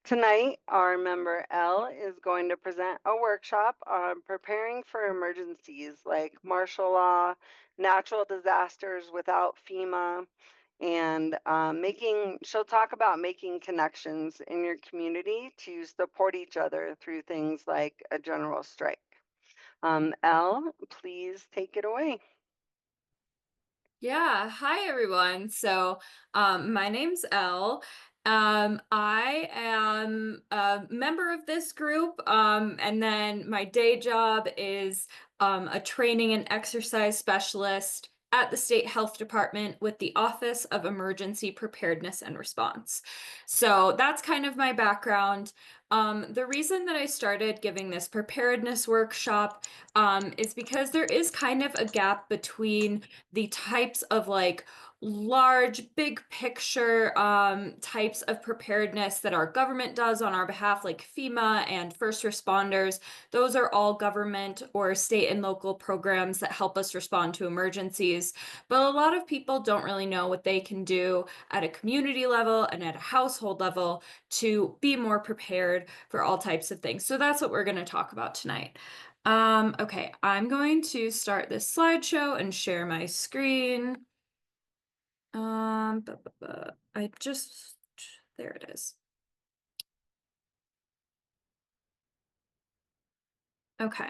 Tonight, our member L is going to present a workshop on preparing for emergencies like martial law, natural disasters without FEMA, and she'll talk about making connections in your community to support each other through things like a general strike. Elle, please take it away. Yeah, hi everyone. My name's Elle. I am a member of this group, and then my day job is a training and exercise specialist at the State Health Department with the Office of Emergency Preparedness and Response. So that's kind of my background. The reason that I started giving this preparedness workshop is because there is kind of a gap between the types of like large, big picture types of preparedness that our government does on our behalf, like FEMA and first responders. Those are all government or state and local programs that help us respond to emergencies. But a lot of people don't really know what they can do at a community level and at a household level to be more prepared for all types of things. So that's what we're going to talk about tonight. Okay, I'm going to start this slideshow and share my screen. There it is. Okay.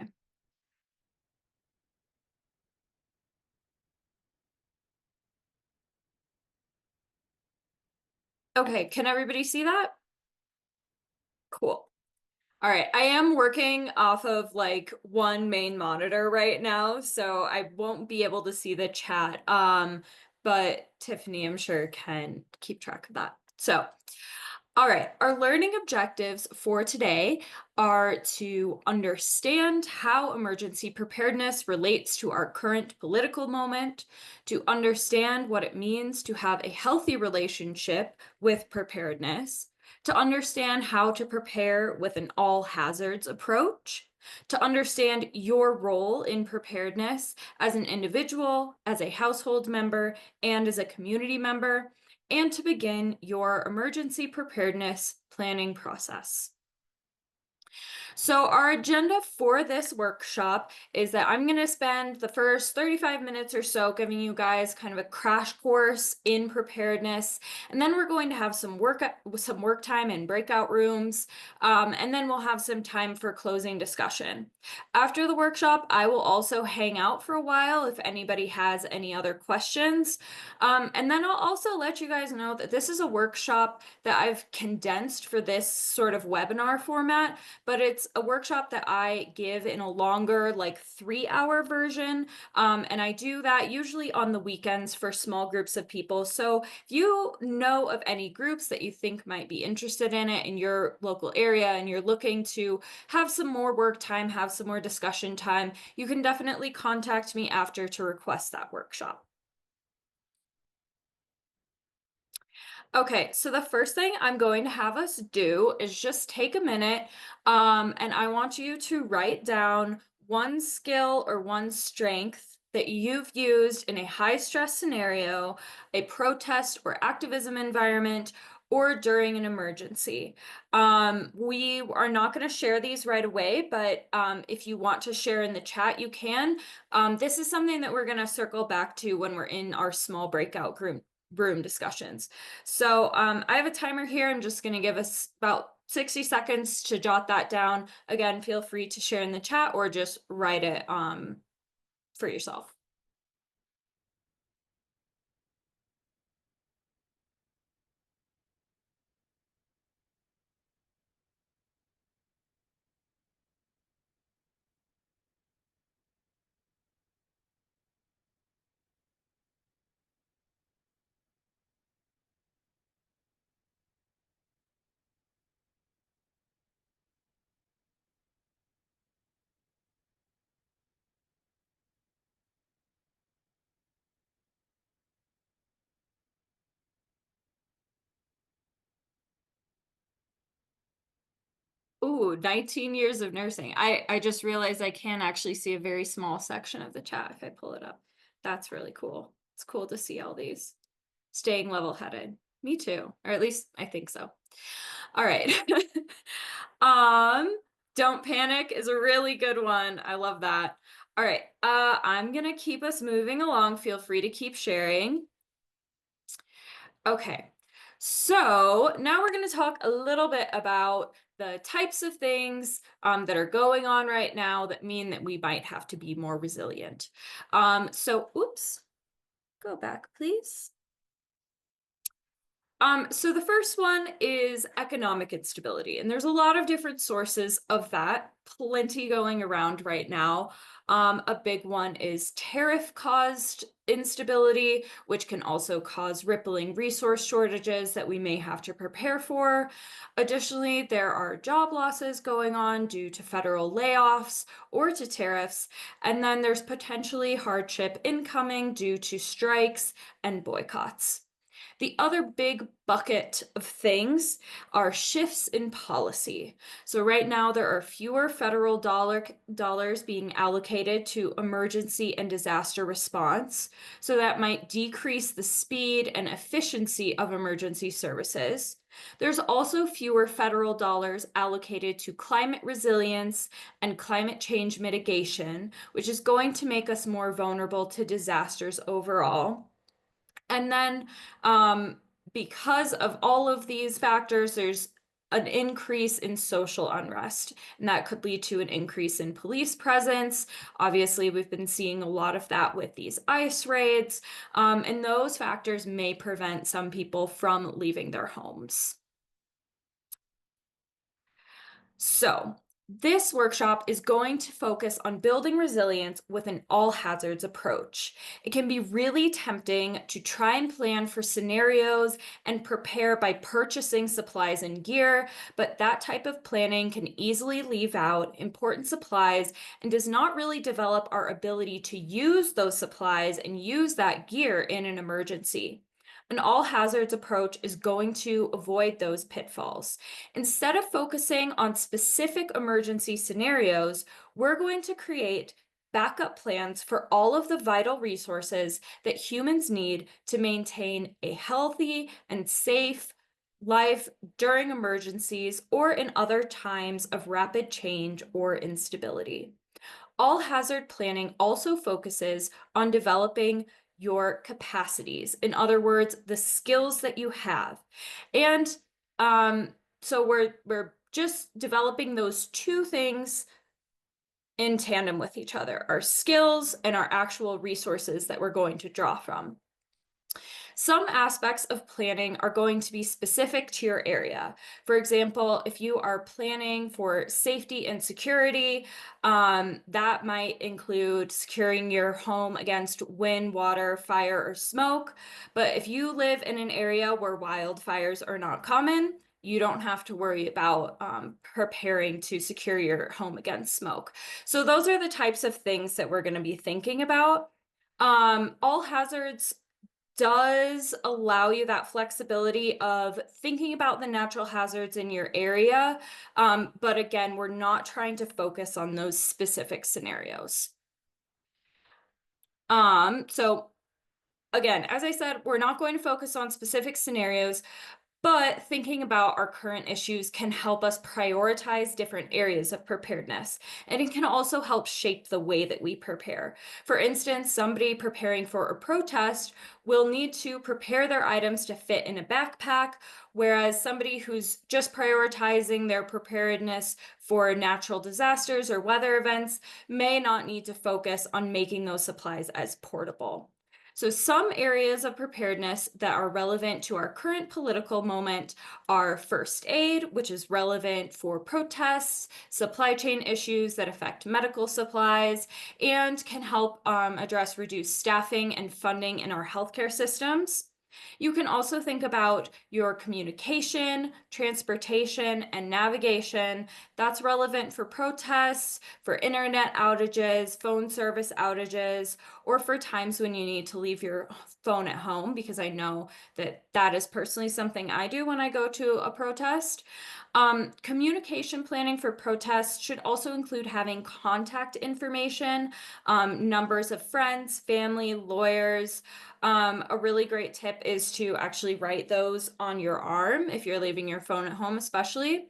Okay, can everybody see that? Cool. All right, I am working off of like one main monitor right now, so I won't be able to see the chat. But Tiffany, I'm sure, can keep track of that. All right, our learning objectives for today are to understand how emergency preparedness relates to our current political moment, to understand what it means to have a healthy relationship with preparedness, to understand how to prepare with an all hazards approach, to understand your role in preparedness as an individual, as a household member, and as a community member, and to begin your emergency preparedness planning process. So our agenda for this workshop is that I'm going to spend the first 35 minutes or so giving you guys kind of a crash course in preparedness, and then we're going to have some work time in breakout rooms, and then we'll have some time for closing discussion. After the workshop, I will also hang out for a while if anybody has any other questions, and then I'll also let you guys know that this is a workshop that I've condensed for this sort of webinar format, but it's a workshop that I give in a longer, like 3-hour version. And I do that usually on the weekends for small groups of people. So if you know of any groups that you think might be interested in it in your local area and you're looking to have some more work time, have some more discussion time, you can definitely contact me after to request that workshop. Okay, so the first thing I'm going to have us do is just take a minute, and I want you to write down one skill or one strength that you've used in a high stress scenario, a protest or activism environment, or during an emergency. We are not going to share these right away, but if you want to share in the chat, you can. This is something that we're going to circle back to when we're in our small breakout room discussions. So I have a timer here. I'm just going to give us about 60 seconds to jot that down. Again, feel free to share in the chat or just write it for yourself. Ooh, 19 years of nursing. I just realized I can actually see a very small section of the chat if I pull it up. That's really cool. It's cool to see all these. Staying level-headed. me too. Or at least I think so. All right. Um, don't panic is a really good one. I love that. All right. I'm gonna keep us moving along. Feel free to keep sharing. Okay. So now we're going to talk a little bit about the types of things that are going on right now that mean that we might have to be more resilient. Oops, go back, please. So the first one is economic instability, and there's a lot of different sources of that, plenty going around right now. A big one is tariff-caused instability, which can also cause rippling resource shortages that we may have to prepare for. Additionally, there are job losses going on due to federal layoffs or to tariffs, and then there's potentially hardship incoming due to strikes and boycotts. The other big bucket of things are shifts in policy. So right now there are fewer federal dollars being allocated to emergency and disaster response. So that might decrease the speed and efficiency of emergency services. There's also fewer federal dollars allocated to climate resilience and climate change mitigation, which is going to make us more vulnerable to disasters overall. And then, because of all of these factors, there's an increase in social unrest, and that could lead to an increase in police presence. Obviously, we've been seeing a lot of that with these ICE raids, and those factors may prevent some people from leaving their homes. So, this workshop is going to focus on building resilience with an all hazards approach. It can be really tempting to try and plan for scenarios and prepare by purchasing supplies and gear, but that type of planning can easily leave out important supplies and does not really develop our ability to use those supplies and use that gear in an emergency. An all hazards approach is going to avoid those pitfalls. Instead of focusing on specific emergency scenarios, we're going to create backup plans for all of the vital resources that humans need to maintain a healthy and safe life during emergencies or in other times of rapid change or instability. All hazard planning also focuses on developing your capacities. In other words, the skills that you have. And so we're just developing those two things in tandem with each other, our skills and our actual resources that we're going to draw from. Some aspects of planning are going to be specific to your area. For example, if you are planning for safety and security, that might include securing your home against wind, water, fire, or smoke. But if you live in an area where wildfires are not common, you don't have to worry about preparing to secure your home against smoke. So those are the types of things that we're going to be thinking about. All hazards does allow you that flexibility of thinking about the natural hazards in your area. But again, we're not trying to focus on those specific scenarios. So again, as I said, we're not going to focus on specific scenarios, but thinking about our current issues can help us prioritize different areas of preparedness, and it can also help shape the way that we prepare. For instance, somebody preparing for a protest will need to prepare their items to fit in a backpack, whereas somebody who's just prioritizing their preparedness for natural disasters or weather events may not need to focus on making those supplies as portable. So some areas of preparedness that are relevant to our current political moment are first aid, which is relevant for protests, supply chain issues that affect medical supplies, and can help address reduced staffing and funding in our healthcare systems. You can also think about your communication, transportation, and navigation. That's relevant for protests, for internet outages, phone service outages, or for times when you need to leave your phone at home, because I know that that is personally something I do when I go to a protest. Communication planning for protests should also include having contact information, numbers of friends, family, lawyers, A really great tip is to actually write those on your arm if you're leaving your phone at home, especially.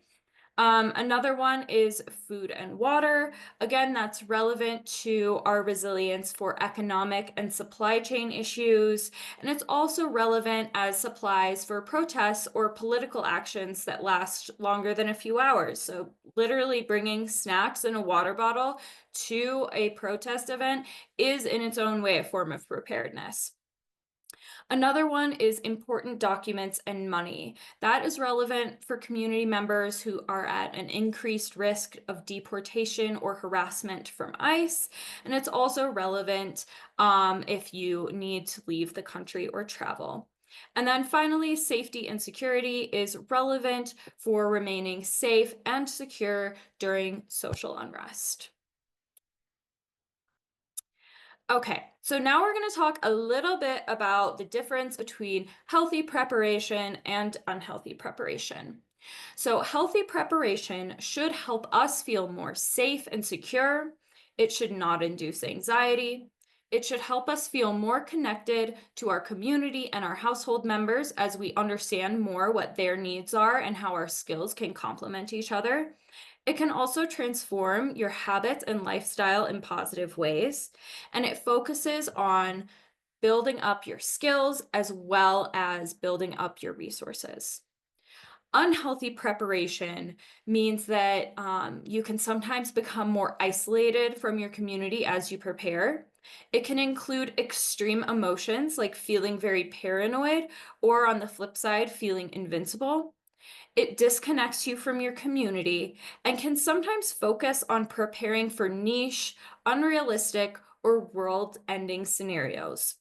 Another one is food and water. Again, that's relevant to our resilience for economic and supply chain issues. And it's also relevant as supplies for protests or political actions that last longer than a few hours. So, literally bringing snacks and a water bottle to a protest event is in its own way a form of preparedness. Another one is important documents and money. That is relevant for community members who are at an increased risk of deportation or harassment from ICE. And it's also relevant if you need to leave the country or travel. And then finally, safety and security is relevant for remaining safe and secure during social unrest. Okay, so now we're going to talk a little bit about the difference between healthy preparation and unhealthy preparation. So, healthy preparation should help us feel more safe and secure. It should not induce anxiety. It should help us feel more connected to our community and our household members as we understand more what their needs are and how our skills can complement each other. It can also transform your habits and lifestyle in positive ways, and it focuses on building up your skills as well as building up your resources. Unhealthy preparation means that you can sometimes become more isolated from your community as you prepare. It can include extreme emotions like feeling very paranoid, or on the flip side, feeling invincible. It disconnects you from your community and can sometimes focus on preparing for niche, unrealistic, or world ending scenarios.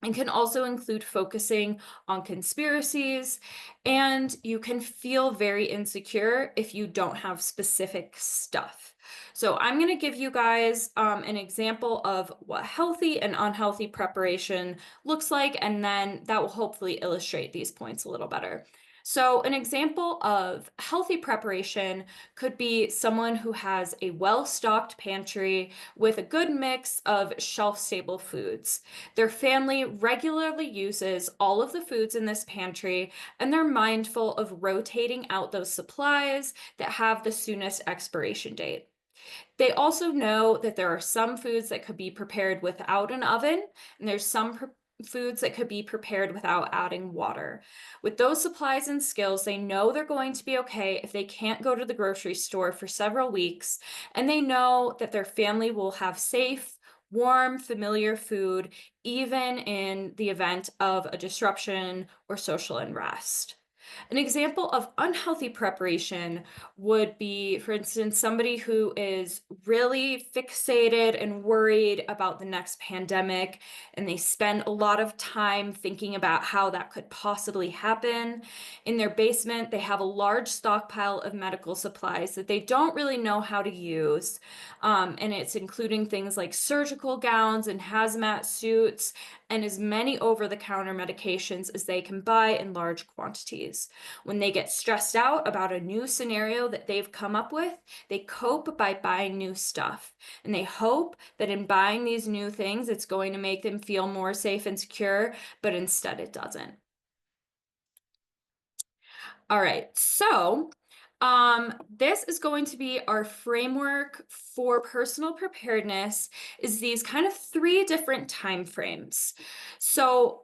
It can also include focusing on conspiracies, and you can feel very insecure if you don't have specific stuff. So, I'm going to give you guys an example of what healthy and unhealthy preparation looks like, and then that will hopefully illustrate these points a little better. So, an example of healthy preparation could be someone who has a well stocked pantry with a good mix of shelf stable foods. Their family regularly uses all of the foods in this pantry, and they're mindful of rotating out those supplies that have the soonest expiration date. They also know that there are some foods that could be prepared without an oven, and there's some foods that could be prepared without adding water. With those supplies and skills, they know they're going to be okay if they can't go to the grocery store for several weeks, and they know that their family will have safe, warm, familiar food, even in the event of a disruption or social unrest. An example of unhealthy preparation would be, for instance, somebody who is really fixated and worried about the next pandemic, and they spend a lot of time thinking about how that could possibly happen. In their basement, they have a large stockpile of medical supplies that they don't really know how to use. And it's including things like surgical gowns and hazmat suits, and as many over the counter medications as they can buy in large quantities. When they get stressed out about a new scenario that they've come up with, they cope by buying new stuff. And they hope that in buying these new things, it's going to make them feel more safe and secure, but instead it doesn't. All right, so this is going to be our framework for personal preparedness, is these kind of three different time frames. So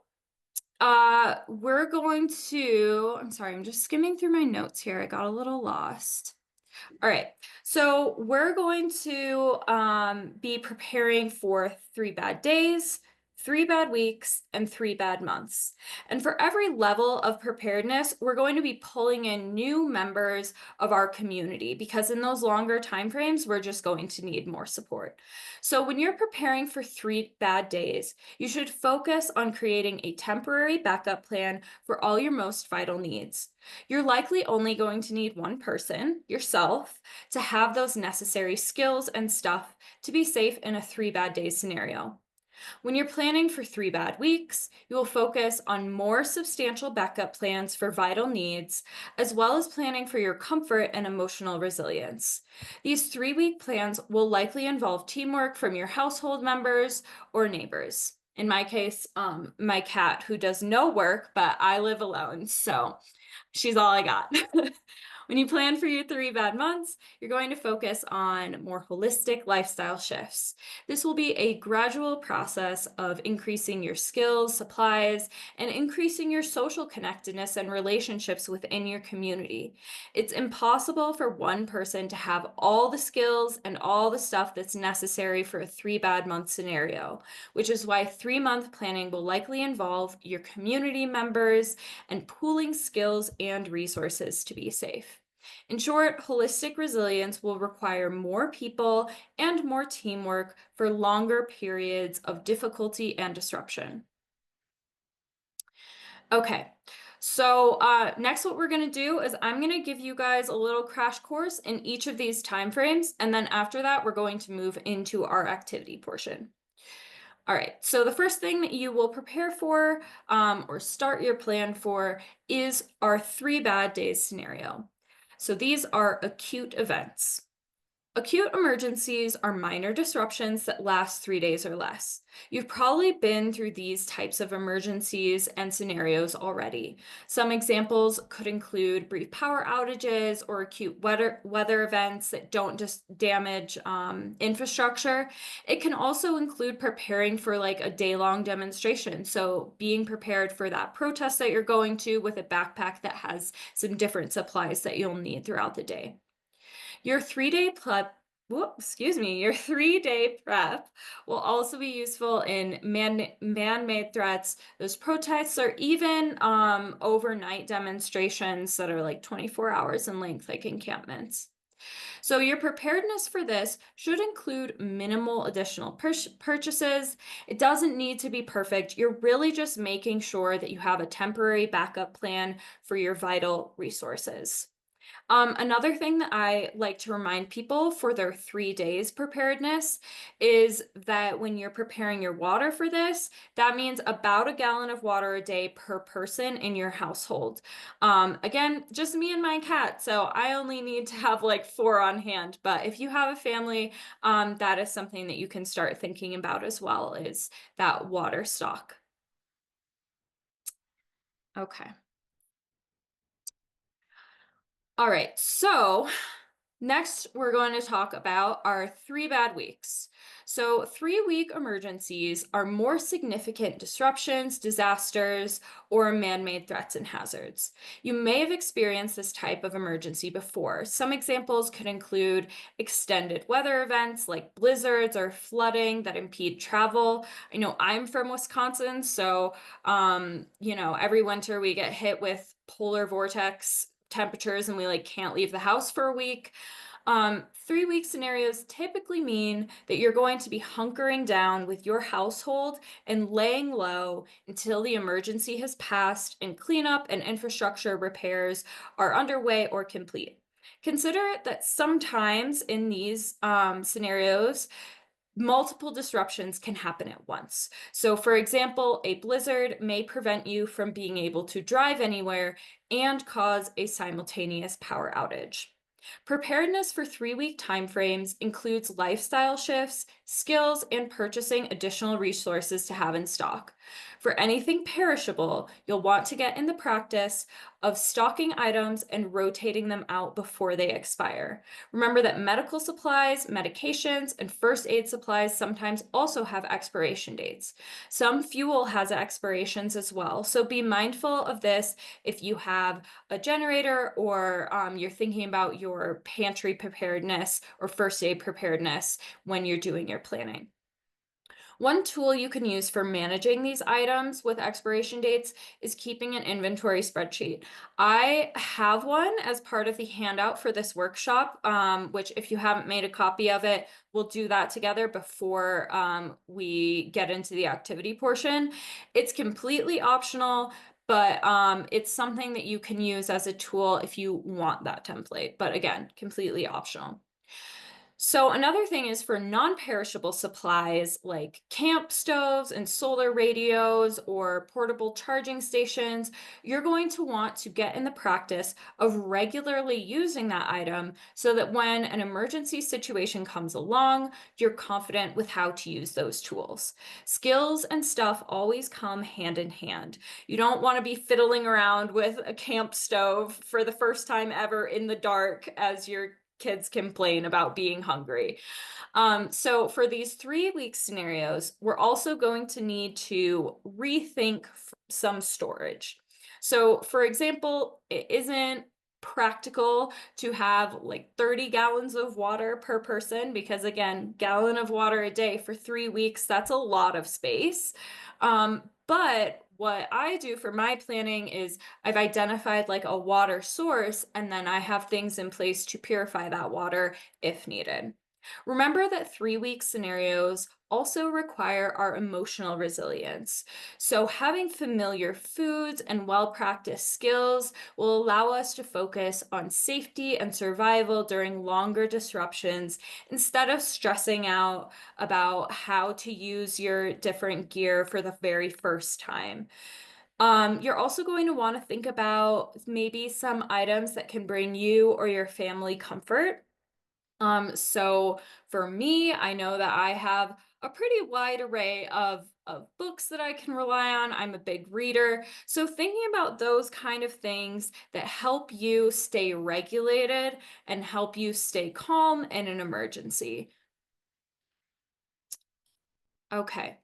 we're going to, I'm sorry, I'm just skimming through my notes here. I got a little lost. All right, so we're going to be preparing for 3 bad days, 3 bad weeks, and 3 bad months. And for every level of preparedness, we're going to be pulling in new members of our community, because in those longer time frames, we're just going to need more support. So when you're preparing for 3 bad days, you should focus on creating a temporary backup plan for all your most vital needs. You're likely only going to need one person, yourself, to have those necessary skills and stuff to be safe in a 3 bad days scenario. When you're planning for 3 bad weeks, you will focus on more substantial backup plans for vital needs, as well as planning for your comfort and emotional resilience. These 3-week plans will likely involve teamwork from your household members or neighbors. In my case, my cat who does no work, but I live alone. So she's all I got. When you plan for your 3 bad months, you're going to focus on more holistic lifestyle shifts. This will be a gradual process of increasing your skills, supplies, and increasing your social connectedness and relationships within your community. It's impossible for one person to have all the skills and all the stuff that's necessary for a 3 bad month scenario, which is why 3 month planning will likely involve your community members and pooling skills and resources to be safe. In short, holistic resilience will require more people and more teamwork for longer periods of difficulty and disruption. Okay, so next what we're going to do is I'm going to give you guys a little crash course in each of these time frames, and then after that, we're going to move into our activity portion. All right, so the first thing that you will prepare for or start your plan for is our 3 bad days scenario. So these are acute events. Acute emergencies are minor disruptions that last 3 days or less. You've probably been through these types of emergencies and scenarios already. Some examples could include brief power outages or acute weather events that don't just damage infrastructure. It can also include preparing for like a day-long demonstration. So being prepared for that protest that you're going to with a backpack that has some different supplies that you'll need throughout the day. Your 3 day prep, your 3 day prep will also be useful in man-made threats, those protests, or even overnight demonstrations that are like 24 hours in length, like encampments. So your preparedness for this should include minimal additional purchases. It doesn't need to be perfect. You're really just making sure that you have a temporary backup plan for your vital resources. Another thing that I like to remind people for their 3 days preparedness is that when you're preparing your water for this, that means about a gallon of water a day per person in your household. Again, just me and my cat, so I only need to have like 4 on hand. But if you have a family, that is something that you can start thinking about as well, is that water stock. Okay. All right, so next, we're going to talk about our 3 bad weeks. So, 3 week emergencies are more significant disruptions, disasters, or man made threats and hazards. You may have experienced this type of emergency before. Some examples could include extended weather events like blizzards or flooding that impede travel. I know I'm from Wisconsin, so, every winter we get hit with polar vortex temperatures and we like can't leave the house for a week. 3 week scenarios typically mean that you're going to be hunkering down with your household and laying low until the emergency has passed and cleanup and infrastructure repairs are underway or complete. Consider that sometimes in these scenarios, multiple disruptions can happen at once. So, for example, a blizzard may prevent you from being able to drive anywhere and cause a simultaneous power outage. Preparedness for 3 week timeframes includes lifestyle shifts, skills, and purchasing additional resources to have in stock. For anything perishable, you'll want to get in the practice of stocking items and rotating them out before they expire. Remember that medical supplies, medications, and first aid supplies sometimes also have expiration dates. Some fuel has expirations as well, so be mindful of this if you have a generator or you're thinking about your pantry preparedness or first aid preparedness when you're doing your planning. One tool you can use for managing these items with expiration dates is keeping an inventory spreadsheet. I have one as part of the handout for this workshop, which if you haven't made a copy of it, we'll do that together before we get into the activity portion. It's completely optional, but it's something that you can use as a tool if you want that template. But again, completely optional. So another thing is for non-perishable supplies like camp stoves and solar radios or portable charging stations, you're going to want to get in the practice of regularly using that item so that when an emergency situation comes along, you're confident with how to use those tools. Skills and stuff always come hand in hand. You don't want to be fiddling around with a camp stove for the first time ever in the dark as your kids complain about being hungry. So for these 3 week scenarios, we're also going to need to rethink some storage. So for example, it isn't practical to have like 30 gallons of water per person because again, gallon of water a day for 3 weeks, that's a lot of space. But what I do for my planning is I've identified like a water source and then I have things in place to purify that water if needed. Remember that 3 week scenarios also require our emotional resilience. So, having familiar foods and well practiced skills will allow us to focus on safety and survival during longer disruptions instead of stressing out about how to use your different gear for the very first time. You're also going to want to think about maybe some items that can bring you or your family comfort. So for me, I know that I have a pretty wide array of books that I can rely on. I'm a big reader. So thinking about those kind of things that help you stay regulated and help you stay calm in an emergency. Okay.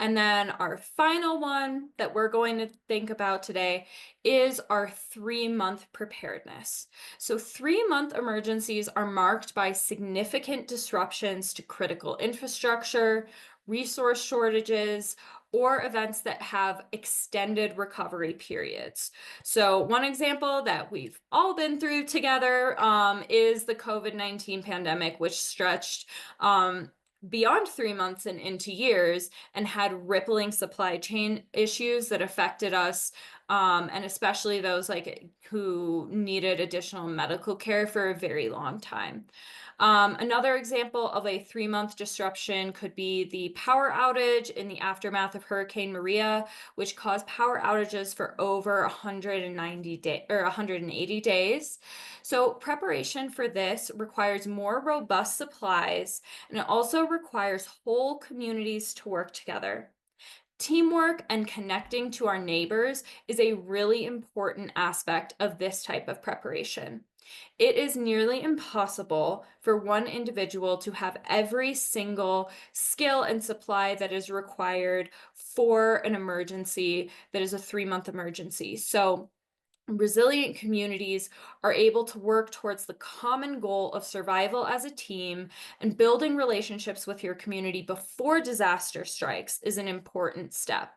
And then our final one that we're going to think about today is our 3 month preparedness. So, 3 month emergencies are marked by significant disruptions to critical infrastructure, resource shortages, or events that have extended recovery periods. So, one example that we've all been through together is the COVID-19 pandemic, which stretched beyond 3 months and into years and had rippling supply chain issues that affected us, and especially those like who needed additional medical care for a very long time. Another example of a 3 month disruption could be the power outage in the aftermath of Hurricane Maria, which caused power outages for over 190 days or 180 days. So preparation for this requires more robust supplies, and it also requires whole communities to work together. Teamwork and connecting to our neighbors is a really important aspect of this type of preparation. It is nearly impossible for one individual to have every single skill and supply that is required for an emergency that is a 3 month emergency. So, resilient communities are able to work towards the common goal of survival as a team, and building relationships with your community before disaster strikes is an important step.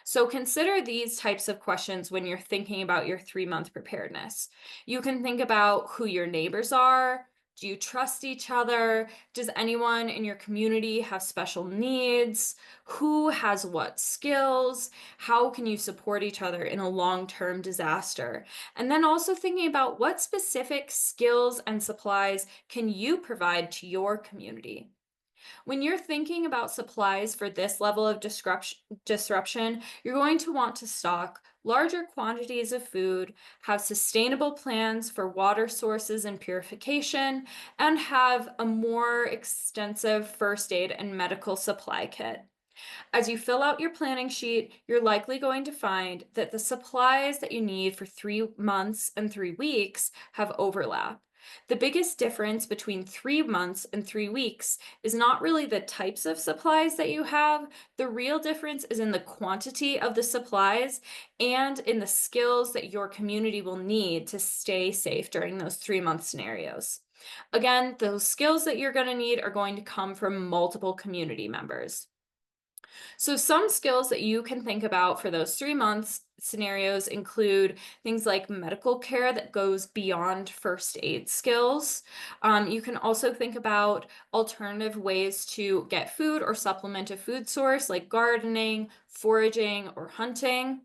So consider these types of questions when you're thinking about your 3 month preparedness. You can think about who your neighbors are. Do you trust each other? Does anyone in your community have special needs? Who has what skills? How can you support each other in a long-term disaster? And then also thinking about what specific skills and supplies can you provide to your community? When you're thinking about supplies for this level of disruption, you're going to want to stock larger quantities of food, have sustainable plans for water sources and purification, and have a more extensive first aid and medical supply kit. As you fill out your planning sheet, you're likely going to find that the supplies that you need for 3 months and 3 weeks have overlap. The biggest difference between 3 months and 3 weeks is not really the types of supplies that you have. The real difference is in the quantity of the supplies and in the skills that your community will need to stay safe during those 3 month scenarios. Again, those skills that you're going to need are going to come from multiple community members. So, some skills that you can think about for those 3 months scenarios include things like medical care that goes beyond first aid skills. You can also think about alternative ways to get food or supplement a food source like gardening, foraging, or hunting.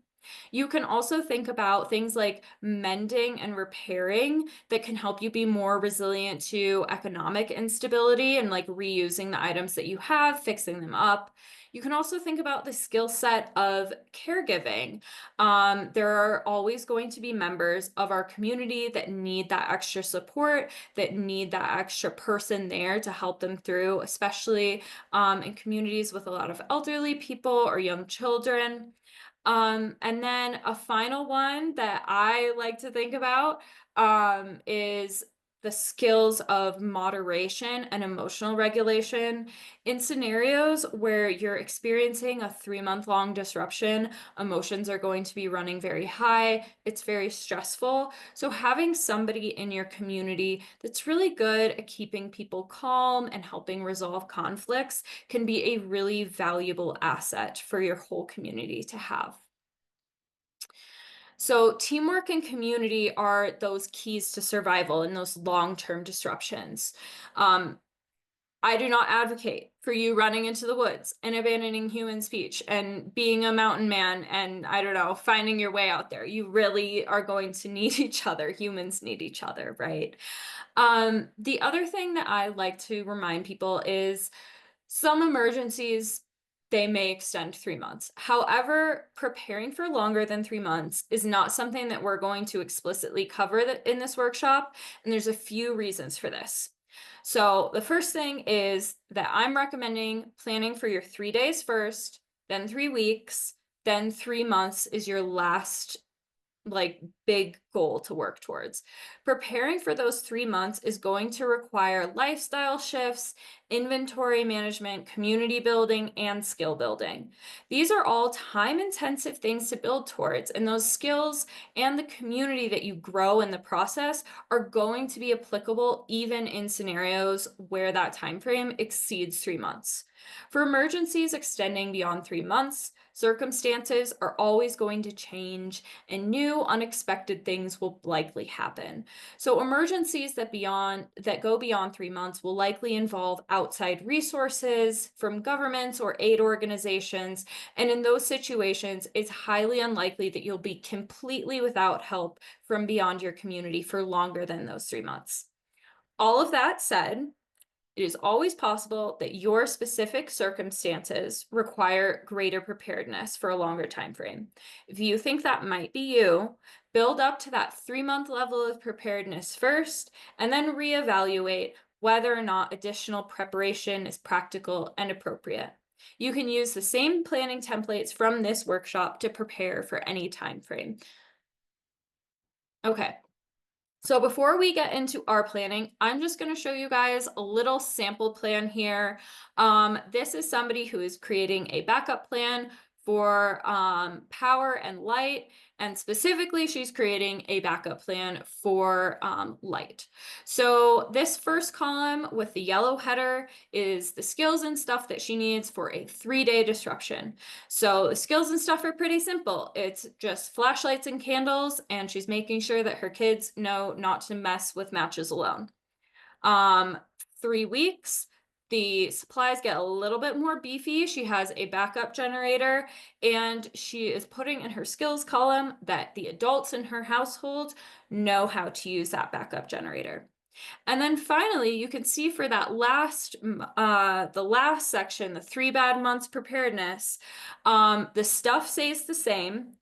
You can also think about things like mending and repairing that can help you be more resilient to economic instability and like reusing the items that you have, fixing them up. You can also think about the skill set of caregiving. There are always going to be members of our community that need that extra support, that need that extra person there to help them through, especially in communities with a lot of elderly people or young children. And then a final one that I like to think about is the skills of moderation and emotional regulation. In scenarios where you're experiencing a 3-month long disruption, emotions are going to be running very high. It's very stressful. So having somebody in your community that's really good at keeping people calm and helping resolve conflicts can be a really valuable asset for your whole community to have. So, teamwork and community are those keys to survival in those long term disruptions. Um, I do not advocate for you running into the woods and abandoning human speech and being a mountain man and I don't know, finding your way out there. You really are going to need each other. Humans need each other, right? The other thing that I like to remind people is some emergencies, they may extend 3 months. However, preparing for longer than 3 months is not something that we're going to explicitly cover in this workshop, and there's a few reasons for this. So the first thing is that I'm recommending planning for your 3 days first, then 3 weeks, then 3 months is your last like big goal to work towards. Preparing for those 3 months is going to require lifestyle shifts, inventory management, community building, and skill building. These are all time intensive things to build towards, and those skills and the community that you grow in the process are going to be applicable even in scenarios where that time frame exceeds 3 months. For emergencies extending beyond 3 months, circumstances are always going to change and new unexpected things will likely happen. So emergencies that go beyond 3 months will likely involve outside resources from governments or aid organizations, and in those situations it's highly unlikely that you'll be completely without help from beyond your community for longer than those 3 months. All of that said, it is always possible that your specific circumstances require greater preparedness for a longer time frame. If you think that might be you, build up to that 3-month level of preparedness first, and then reevaluate whether or not additional preparation is practical and appropriate. You can use the same planning templates from this workshop to prepare for any time frame. Okay, so before we get into our planning, I'm just going to show you guys a little sample plan here. This is somebody who is creating a backup plan for power and light, and specifically she's creating a backup plan for light. So this first column with the yellow header is the skills and stuff that she needs for a 3-day disruption. So the skills and stuff are pretty simple. It's just flashlights and candles, and she's making sure that her kids know not to mess with matches alone. 3 weeks, the supplies get a little bit more beefy. She has a backup generator, and she is putting in her skills column that the adults in her household know how to use that backup generator. And then finally, you can see for that the last section, the 3 bad months preparedness, the stuff stays the same,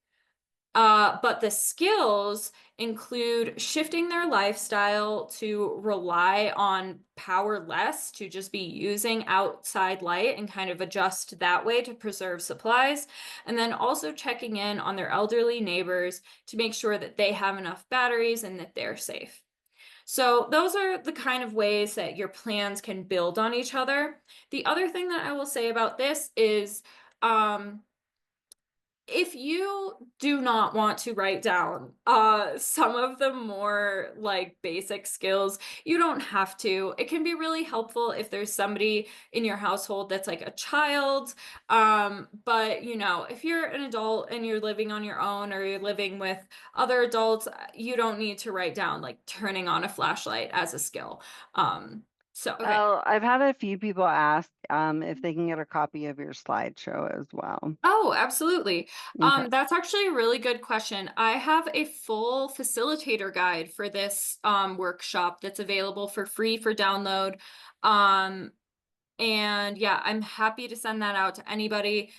but the skills include shifting their lifestyle to rely on power less, to just be using outside light and kind of adjust that way to preserve supplies. And then also checking in on their elderly neighbors to make sure that they have enough batteries and that they're safe. So those are the kind of ways that your plans can build on each other. The other thing that I will say about this is, if you do not want to write down some of the more like basic skills, you don't have to. It can be really helpful if there's somebody in your household that's like a child. But you know, if you're an adult and you're living on your own or you're living with other adults, you don't need to write down like turning on a flashlight as a skill. So, okay. Oh, I've had a few people ask if they can get a copy of your slideshow as well. Oh, absolutely. Okay. That's actually a really good question. I have a full facilitator guide for this workshop that's available for free for download. Um, And yeah, I'm happy to send that out to anybody.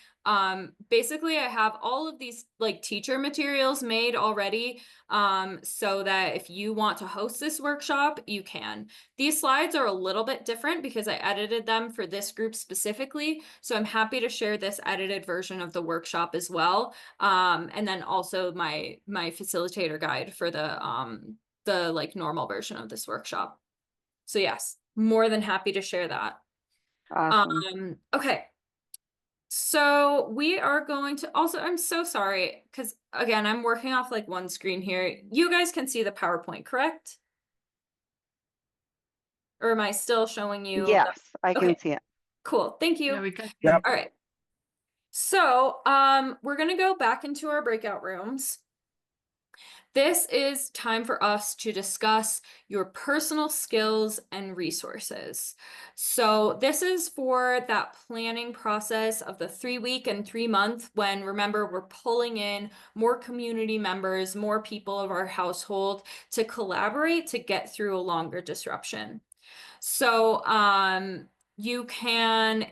Basically, I have all of these like teacher materials made already, so that if you want to host this workshop, you can. These slides are a little bit different because I edited them for this group specifically. So I'm happy to share this edited version of the workshop as well. And then also my facilitator guide for the like normal version of this workshop. So yes, more than happy to share that. Awesome. Okay. So we are going to also, I'm so sorry, because again, I'm working off like one screen here. You guys can see the PowerPoint, correct? Or am I still showing you the, Yes, I can okay, see it. cool. Thank you. Yeah, we got Yep. you. All right. So, we're gonna go back into our breakout rooms. This is time for us to discuss your personal skills and resources. So, this is for that planning process of the 3 week and 3 month when remember, we're pulling in more community members, more people of our household to collaborate to get through a longer disruption. So you can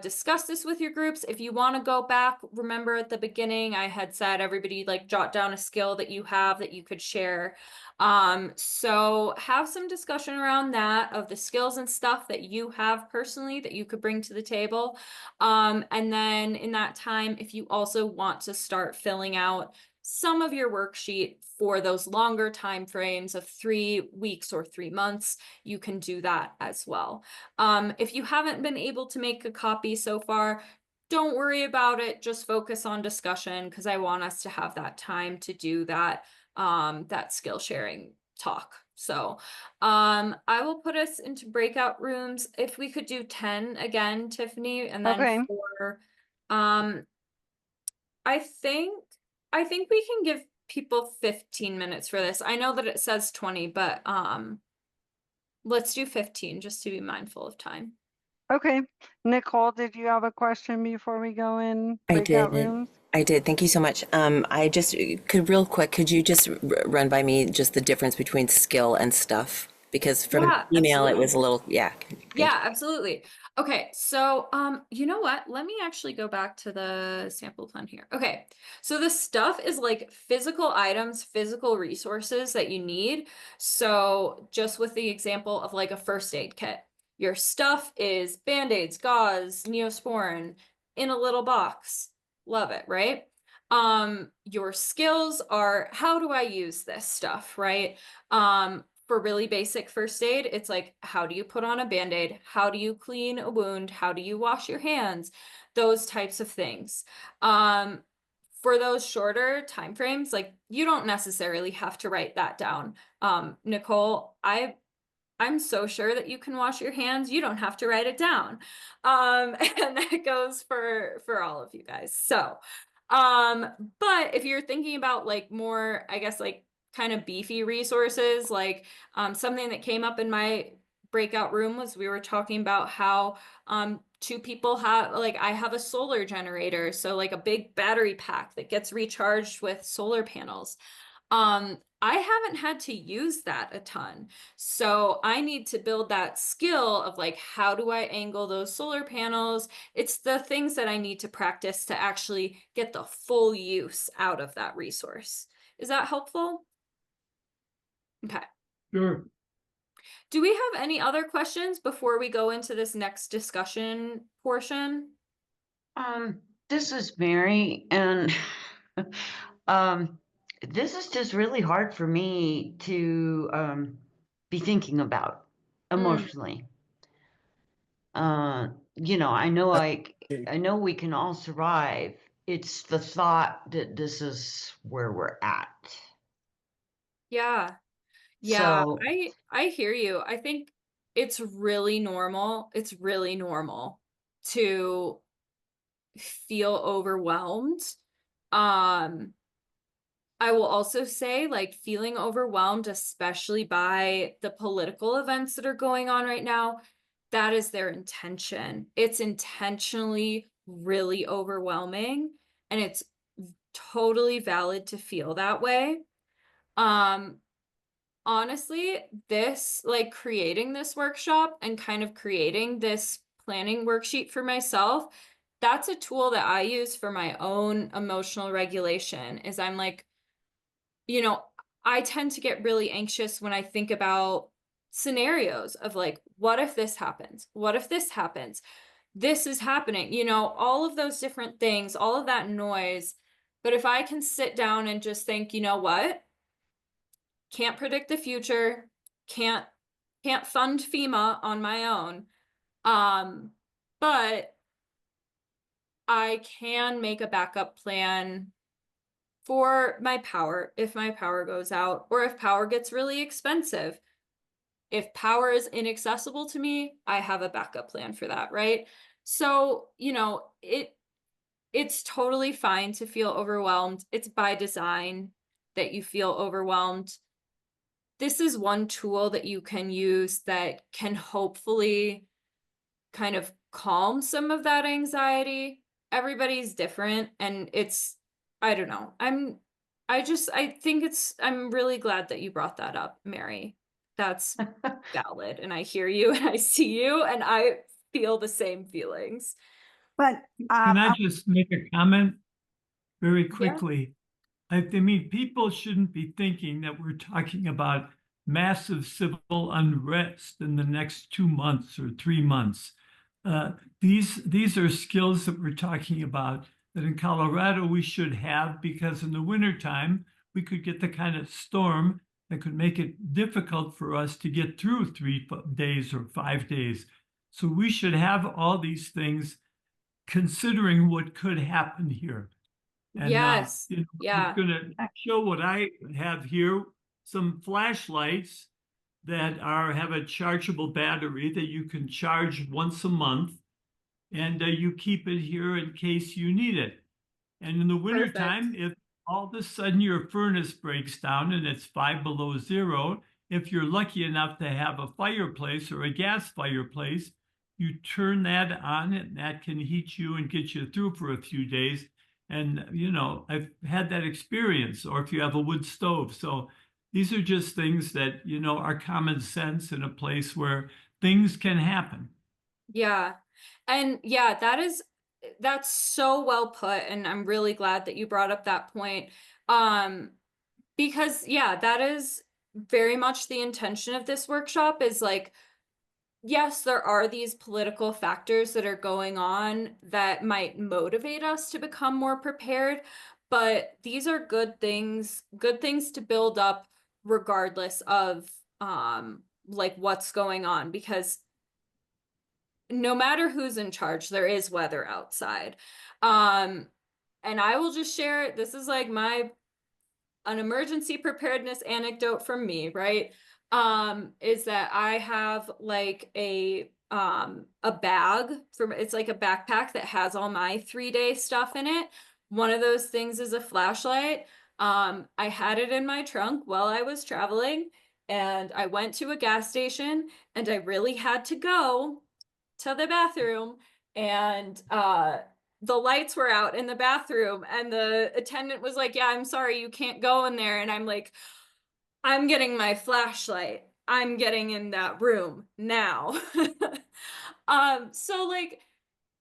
discuss this with your groups. If you want to go back, remember at the beginning, I had said everybody like jot down a skill that you have that you could share. So have some discussion around that of the skills and stuff that you have personally that you could bring to the table. And then in that time, if you also want to start filling out some of your worksheet for those longer time frames of 3 weeks or 3 months, you can do that as well. If you haven't been able to make a copy so far, don't worry about it. Just focus on discussion because I want us to have that time to do that skill sharing talk. So I will put us into breakout rooms. If we could do 10 again, Tiffany, and then Okay. for um I think I think we can give people 15 minutes for this. I know that it says 20, but let's do 15 just to be mindful of time. Okay. Nicole, did you have a question before we go in I breakout did. rooms? I did. Thank you so much. I just could real quick, could you just run by me just the difference between skill and stuff? Because from Yeah, email it was absolutely. a little, yeah. Thank Yeah, absolutely. Okay, so you know what? Let me actually go back to the sample plan here. Okay, so the stuff is like physical items, physical resources that you need. So just with the example of like a first aid kit, your stuff is band-aids, gauze, Neosporin in a little box. Love it, right? Your skills are how do I use this stuff, right? For really basic first aid, it's like, how do you put on a band-aid? How do you clean a wound? How do you wash your hands? Those types of things. Um, for those shorter time frames, like you don't necessarily have to write that down. Nicole, I'm so sure that you can wash your hands. You don't have to write it down. And that goes for all of you guys. So, um, but if you're thinking about like more, I guess like kind of beefy resources, like something that came up in my breakout room was we were talking about how two people have like I have a solar generator, so like a big battery pack that gets recharged with solar panels. I haven't had to use that a ton. So I need to build that skill of like, how do I angle those solar panels? It's the things that I need to practice to actually get the full use out of that resource. Is that helpful? Okay. Sure. Do we have any other questions before we go into this next discussion portion? This is Mary, and um, this is just really hard for me to be thinking about Mm, emotionally. I know I know we can all survive. It's the thought that this is where we're at. yeah. Yeah, So, I hear you. I think it's really normal. It's really normal to feel overwhelmed. Um, I will also say, like, feeling overwhelmed, especially by the political events that are going on right now, that is their intention. It's intentionally really overwhelming, and it's totally valid to feel that way. Um, honestly, this, like, creating this workshop and kind of creating this planning worksheet for myself, that's a tool that I use for my own emotional regulation. Is I'm like, you know, I tend to get really anxious when I think about scenarios of like, what if this happens? What if this happens? This is happening, all of those different things, all of that noise. But if I can sit down and just think, you know what? Can't predict the future, can't fund FEMA on my own. But I can make a backup plan for my power if my power goes out, or if power gets really expensive. If power is inaccessible to me, I have a backup plan for that, right? So, it's totally fine to feel overwhelmed. It's by design that you feel overwhelmed. This is one tool that you can use that can hopefully kind of calm some of that anxiety. Everybody's different, and I don't know. I'm really glad that you brought that up, Mary. That's valid, and I hear you and I see you and I feel the same feelings. But Can I just make a comment very Yeah. quickly? I mean, people shouldn't be thinking that we're talking about massive civil unrest in the next 2 months or 3 months. These are skills that we're talking about that in Colorado we should have, because in the wintertime we could get the kind of storm that could make it difficult for us to get through 3 days or 5 days. So we should have all these things considering what could happen here. And Yes. I'm Yeah. going to show what I have here, some flashlights that have a chargeable battery that you can charge once a month, and you keep it here in case you need it. And in the wintertime, Perfect. if all of a sudden your furnace breaks down and it's 5 below 0, if you're lucky enough to have a fireplace or a gas fireplace, you turn that on and that can heat you and get you through for a few days. And, I've had that experience. Or if you have a wood stove. So these are just things that, are common sense in a place where things can happen. Yeah. And yeah, that's so well put, and I'm really glad that you brought up that point. Because yeah, that is very much the intention of this workshop, is like, yes, there are these political factors that are going on that might motivate us to become more prepared, but these are good things to build up regardless of like what's going on, because no matter who's in charge, there is weather outside. And I will just share, this is like an emergency preparedness anecdote from me, right? Is that I have like a bag it's like a backpack that has all my 3-day stuff in it. One of those things is a flashlight. I had it in my trunk while I was traveling, and I went to a gas station and I really had to go to the bathroom, and the lights were out in the bathroom, and the attendant was like, yeah, I'm sorry, you can't go in there. And I'm like, I'm getting my flashlight, I'm getting in that room now. So like,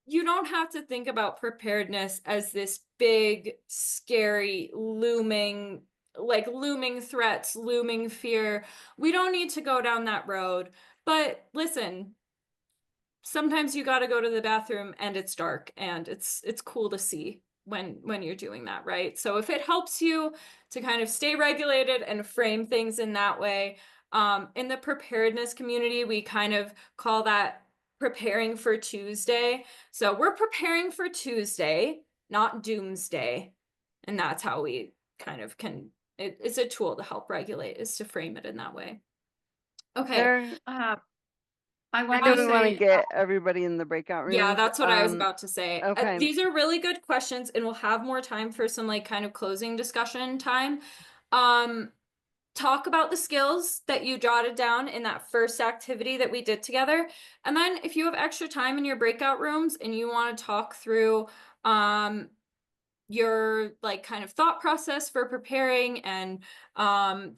you don't have to think about preparedness as this big scary looming threats, looming fear. We don't need to go down that road. But listen, sometimes you got to go to the bathroom and it's dark, and it's cool to see when you're doing that, right? So if it helps you to kind of stay regulated and frame things in that way, in the preparedness community, we kind of call that preparing for Tuesday. So we're preparing for Tuesday, not doomsday. And that's how we kind of it's a tool to help regulate, is to frame it in that way. Okay. There, I Or want do to we want to say, get everybody in the breakout yeah, rooms? that's what I was about to say. Okay. These are really good questions, and we'll have more time for some like kind of closing discussion time. Talk about the skills that you jotted down in that first activity that we did together. And then if you have extra time in your breakout rooms and you want to talk through your like kind of thought process for preparing and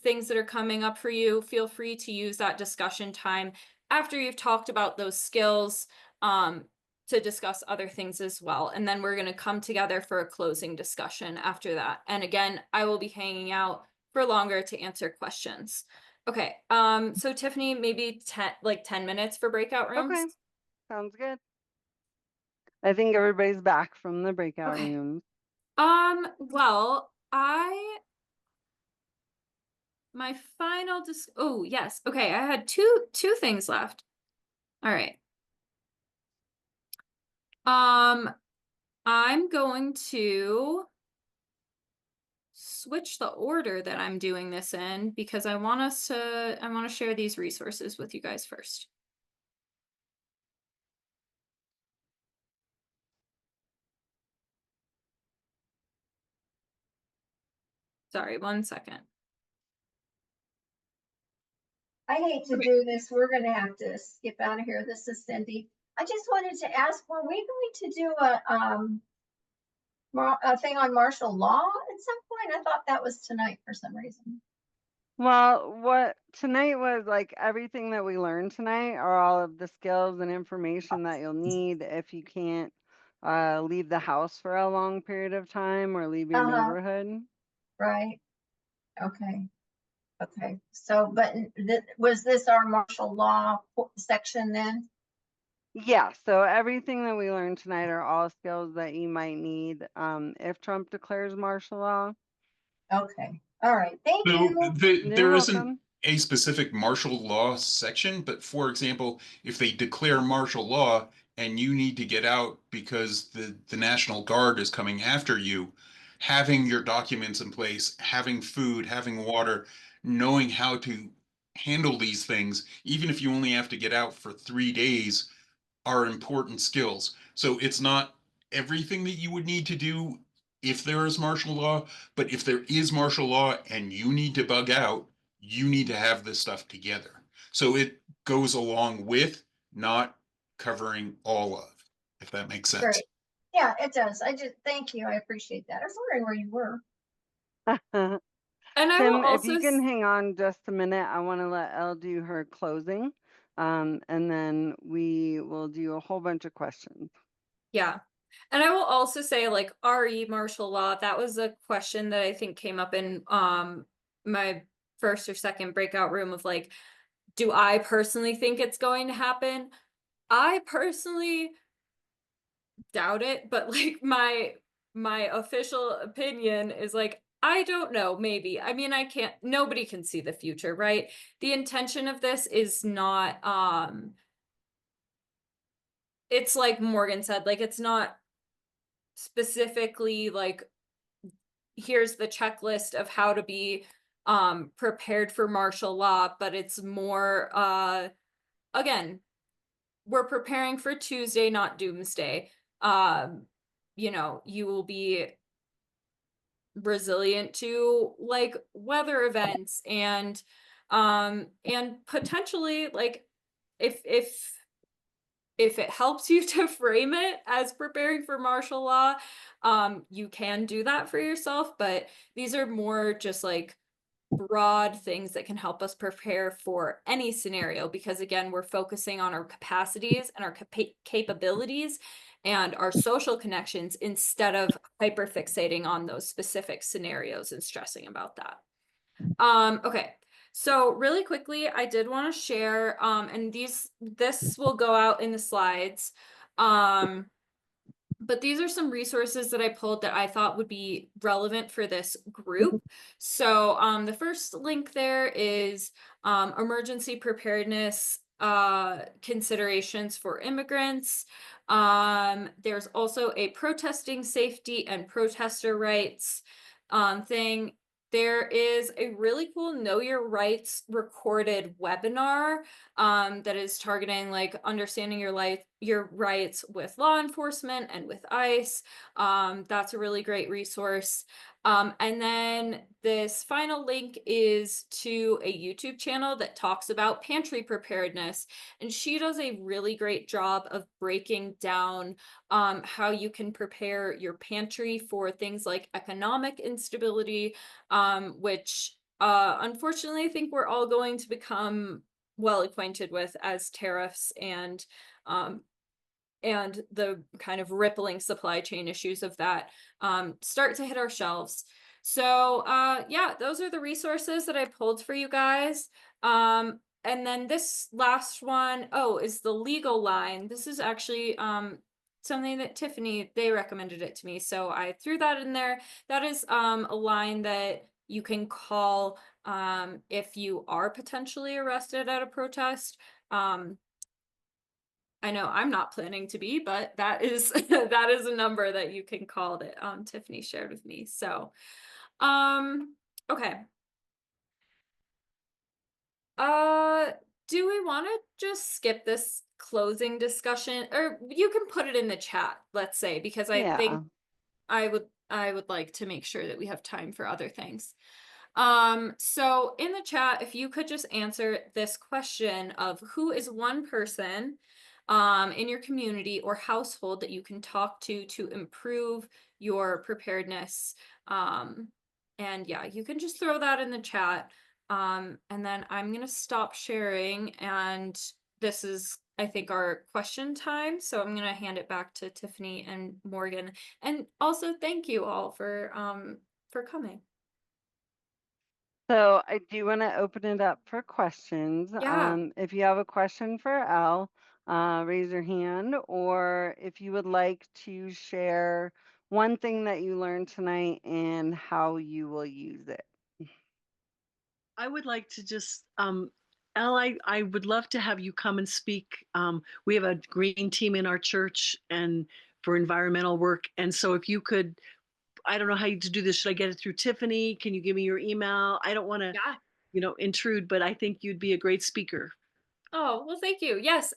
things that are coming up for you, feel free to use that discussion time after you've talked about those skills to discuss other things as well. And then we're going to come together for a closing discussion after that. And again, I will be hanging out for longer to answer questions. Okay, so Tiffany, maybe 10 minutes for breakout rooms. Okay. Sounds good. I think everybody's back from the breakout Okay. rooms. Well, my final oh yes, okay, I had two things left. All right. I'm going to switch the order that I'm doing this in because I want to share these resources with you guys first. Sorry, 1 second. I hate to do this. We're going to have to skip out of here. This is Cindy. I just wanted to ask, were we going to do a thing on martial law at some point? I thought that was tonight for some reason. Well, what tonight was like everything that we learned tonight are all of the skills and information that you'll need if you can't leave the house for a long period of time or leave your neighborhood. Right. Okay. Okay. So, but was this our martial law section then? Yeah, so everything that we learned tonight are all skills that you might need if Trump declares martial law. Okay. All right. Thank So you. You're there isn't welcome. a specific martial law section, but for example, if they declare martial law and you need to get out because the National Guard is coming after you, having your documents in place, having food, having water, knowing how to handle these things, even if you only have to get out for 3 days, are important skills. So it's not everything that you would need to do if there is martial law, but if there is martial law and you need to bug out, you need to have this stuff together. So it goes along with, not covering all of, if that makes sense. Great. Yeah, it does. Thank you. I appreciate that. I was wondering where you were. And I will Tim, if also you can hang on just a minute, I want to let Elle do her closing, and then we will do a whole bunch of questions. Yeah. And I will also say, like, RE martial law, that was a question that I think came up in my first or second breakout room of like, do I personally think it's going to happen? I personally doubt it, but like my official opinion is like, I don't know, maybe. I mean, nobody can see the future, right? The intention of this is not it's like Morgan said, like it's not specifically like here's the checklist of how to be prepared for martial law, but it's more again, we're preparing for Tuesday, not doomsday. You know, you will be resilient to like weather events and potentially like if it helps you to frame it as preparing for martial law, you can do that for yourself, but these are more just like broad things that can help us prepare for any scenario because again, we're focusing on our capacities and our capabilities and our social connections instead of hyper fixating on those specific scenarios and stressing about that. Okay. So really quickly, I did want to share, and this will go out in the slides. But these are some resources that I pulled that I thought would be relevant for this group. So the first link there is emergency preparedness considerations for immigrants. There's also a protesting safety and protester rights thing. there is a really cool Know Your Rights recorded webinar that is targeting like understanding your rights with law enforcement and with ICE. That's a really great resource. And then this final link is to a YouTube channel that talks about pantry preparedness. And she does a really great job of breaking down how you can prepare your pantry for things like economic instability, which unfortunately I think we're all going to become well acquainted with as tariffs and the kind of rippling supply chain issues of that start to hit our shelves. So yeah, those are the resources that I pulled for you guys. And then this last one, oh, is the legal line. This is actually something that Tiffany, they recommended it to me. So I threw that in there. That is a line that you can call if you are potentially arrested at a protest. I know I'm not planning to be, but that is that is a number that you can call that Tiffany shared with me. So okay. Do we want to just skip this closing discussion, or you can put it in the chat, let's say, because I think Yeah. I would like to make sure that we have time for other things. So in the chat, if you could just answer this question of who is one person in your community or household that you can talk to improve your preparedness. And yeah, you can just throw that in the chat. And then I'm gonna stop sharing, and this is, I think, our question time. So I'm gonna hand it back to Tiffany and Morgan. And also thank you all for coming. So I do want to open it up for questions. Yeah. If you have a question for Al, raise your hand, or if you would like to share one thing that you learned tonight and how you will use it. I would like to just, Al, I would love to have you come and speak. We have a green team in our church and for environmental work. And so if you could, I don't know how to do this. Should I get it through Tiffany? Can you give me your email? I don't want to, Yeah. intrude, but I think you'd be a great speaker. Oh, well, thank you. Yes,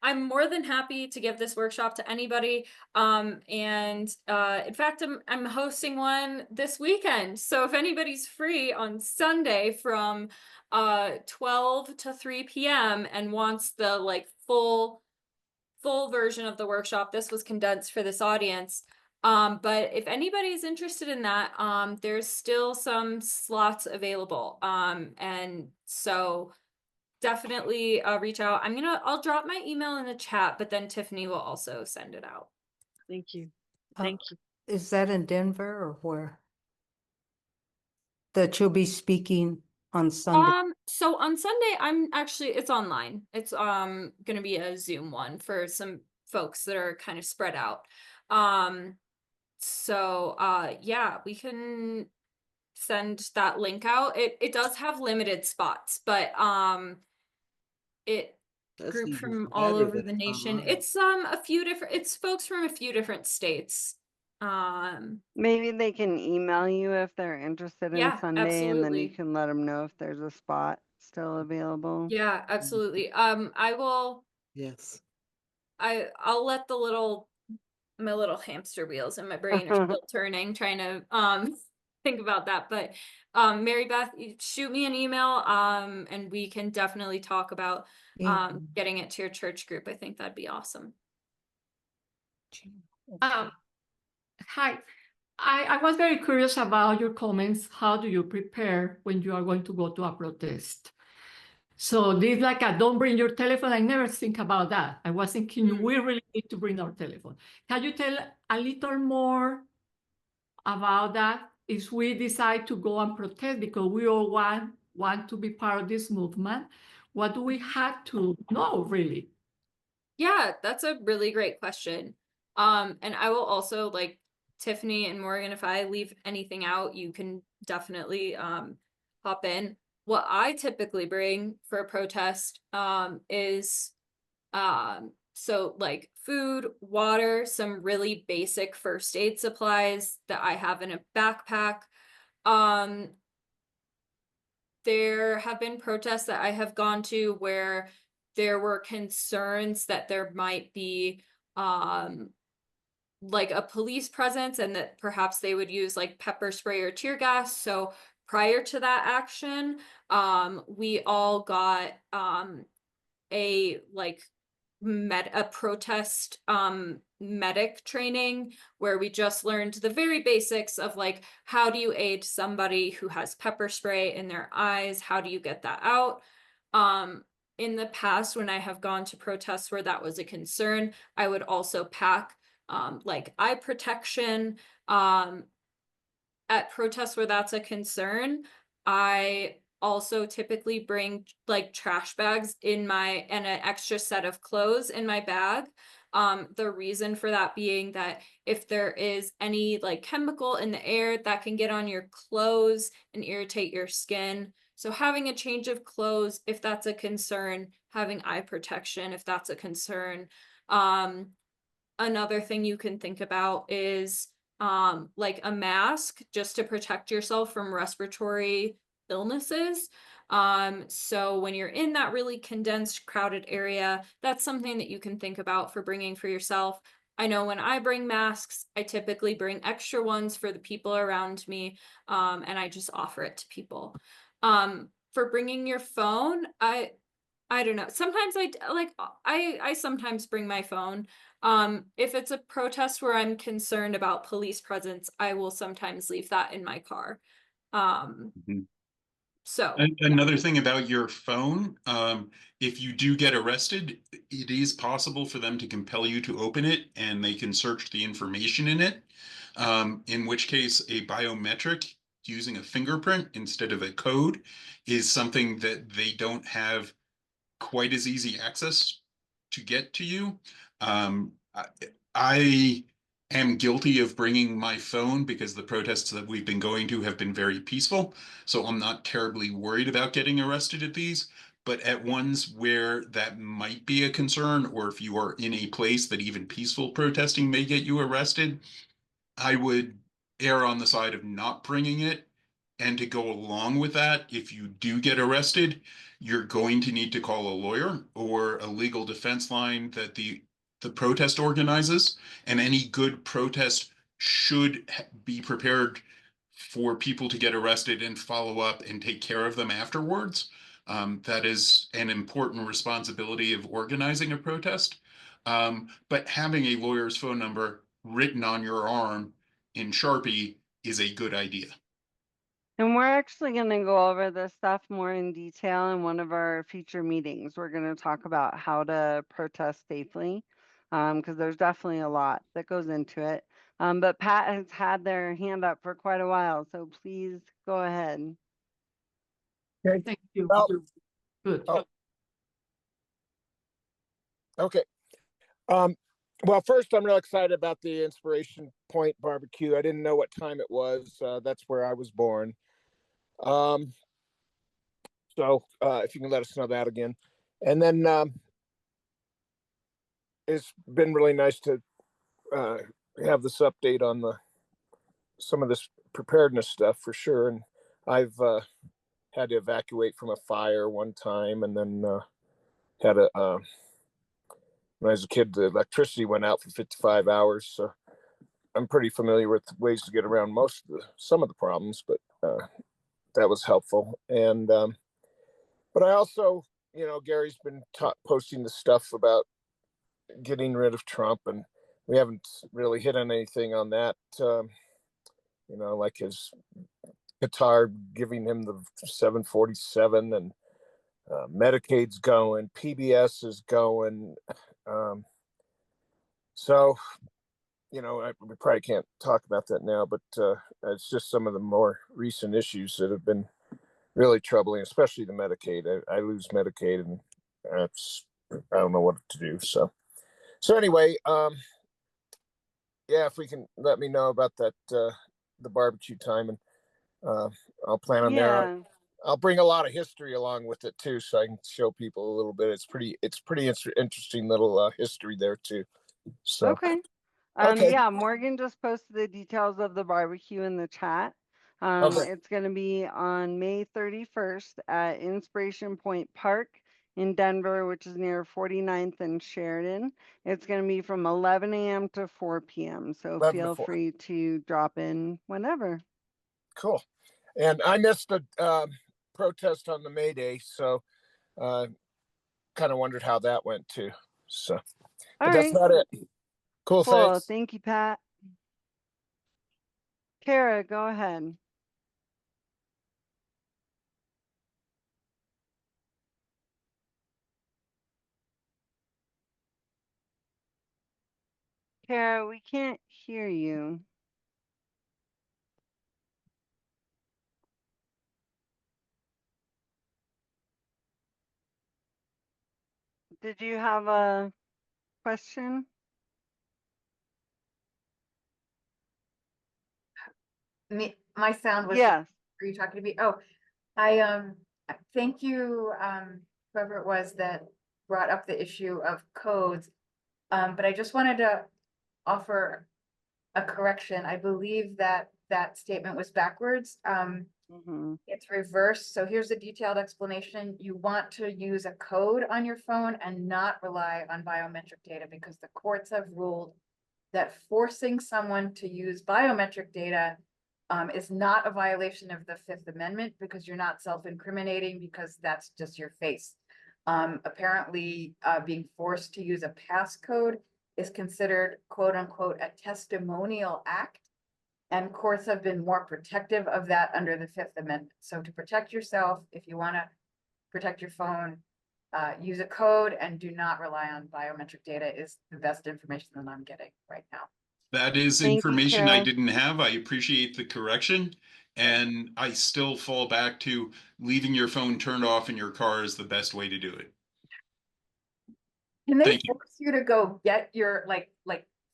I'm more than happy to give this workshop to anybody. And in fact, I'm hosting one this weekend. So if anybody's free on Sunday from 12 to 3 p.m. and wants the like full version of the workshop, this was condensed for this audience. But if anybody's interested in that, there's still some slots available. And so definitely reach out. I'll drop my email in the chat, but then Tiffany will also send it out. Thank you. Thank you. Is that in Denver or where? That you'll be speaking on Sunday? So on Sunday, it's online. It's gonna be a Zoom one for some folks that are kind of spread out. So yeah, we can send that link out. It does have limited spots, but it That's group even from all better over that the it's nation. online. It's folks from a few different states. Maybe they can email you if they're interested in Yeah, Sunday, and then you absolutely. can let them know if there's a spot still available. Yeah, absolutely. Yes. I'll let my little hamster wheels in my brain are still turning, trying to think about that. But Mary Beth, shoot me an email and we can definitely talk about getting it to your church group. I think that'd be awesome. Hi. I was very curious about your comments. How do you prepare when you are going to go to a protest? So this like a don't bring your telephone. I never think about that. I was thinking we really need to bring our telephone. Can you tell a little more about that if we decide to go and protest because we all want to be part of this movement? What do we have to know really? Yeah, that's a really great question. And I will also, like, Tiffany and Morgan, if I leave anything out, you can definitely hop in. What I typically bring for a protest is so like food, water, some really basic first aid supplies that I have in a backpack. There have been protests that I have gone to where there were concerns that there might be like a police presence and that perhaps they would use like pepper spray or tear gas. So prior to that action, we all got a like a protest medic training where we just learned the very basics of like how do you aid somebody who has pepper spray in their eyes, how do you get that out. In the past when I have gone to protests where that was a concern, I would also pack like eye protection. At protests where that's a concern, I also typically bring like trash bags in my and an extra set of clothes in my bag. The reason for that being that if there is any like chemical in the air that can get on your clothes and irritate your skin. So having a change of clothes, if that's a concern, having eye protection, if that's a concern. Another thing you can think about is like a mask just to protect yourself from respiratory illnesses. So when you're in that really condensed, crowded area, that's something that you can think about for bringing for yourself. I know when I bring masks, I typically bring extra ones for the people around me, and I just offer it to people. For bringing your phone, I don't know. Sometimes I sometimes bring my phone. If it's a protest where I'm concerned about police presence, I will sometimes leave that in my car. Mhm. So Another thing about your phone, if you do get arrested, it is possible for them to compel you to open it and they can search the information in it. In which case, a biometric using a fingerprint instead of a code is something that they don't have quite as easy access to get to you. I am guilty of bringing my phone because the protests that we've been going to have been very peaceful. So I'm not terribly worried about getting arrested at these. But at ones where that might be a concern, or if you are in a place that even peaceful protesting may get you arrested, I would err on the side of not bringing it. And to go along with that, if you do get arrested, you're going to need to call a lawyer or a legal defense line that the protest organizes. And any good protest should be prepared for people to get arrested and follow up and take care of them afterwards. That is an important responsibility of organizing a protest. But having a lawyer's phone number written on your arm in Sharpie is a good idea. And we're actually going to go over this stuff more in detail in one of our future meetings. We're going to talk about how to protest safely, because there's definitely a lot that goes into it. But Pat has had their hand up for quite a while, so please go ahead. Thank you. Well, Good. oh. Okay. Well, first, I'm real excited about the Inspiration Point barbecue. I didn't know what time it was. That's where I was born. So if you can let us know that again. And then it's been really nice to have this update on some of this preparedness stuff for sure. And I've had to evacuate from a fire one time, and then had when I was a kid, the electricity went out for 55 hours. So I'm pretty familiar with ways to get around some of the problems, but that was helpful. And but I also, Gary's been posting the stuff about getting rid of Trump, and we haven't really hit on anything on that. Like his Qatar giving him the 747, and Medicaid's going, PBS is going. So, we probably can't talk about that now, but it's just some of the more recent issues that have been really troubling, especially the Medicaid. I lose Medicaid, and I don't know what to do. So anyway, yeah, if we can let me know about that, the barbecue time, and I'll plan on there. Yeah. I'll bring a lot of history along with it too, so I can show people a little bit. It's pretty interesting little history there too. So Okay. okay. Yeah, Morgan just posted the details of the barbecue in the chat. Okay. It's going to be on May 31st at Inspiration Point Park in Denver, which is near 49th and Sheridan. It's going to be from 11 a.m. to 4 p.m. So 11 to feel 4. free to drop in whenever. Cool. And I missed the protest on the May Day, so kind of wondered how that went too. So, All but that's right. not it. Cool. Cool. Thanks. Thank you, Pat. Kara, go ahead. Kara, we can't hear you. Did you have a question? My sound was. Yes. Are you talking to me? Oh, I thank you, whoever it was that brought up the issue of codes. But I just wanted to offer a correction. I believe that that statement was backwards. It's reversed. So here's a detailed explanation. You want to use a code on your phone and not rely on biometric data, because the courts have ruled that forcing someone to use biometric data is not a violation of the Fifth Amendment, because you're not self-incriminating, because that's just your face. Apparently, being forced to use a passcode is considered quote unquote a testimonial act. And courts have been more protective of that under the Fifth Amendment. So to protect yourself, if you want to protect your phone, use a code and do not rely on biometric data is the best information that I'm getting right now. That is Thank you, information I Kara. didn't have. I appreciate the correction. And I still fall back to leaving your phone turned off in your car is the best way to do it. Can they Thank you. force you to go get your like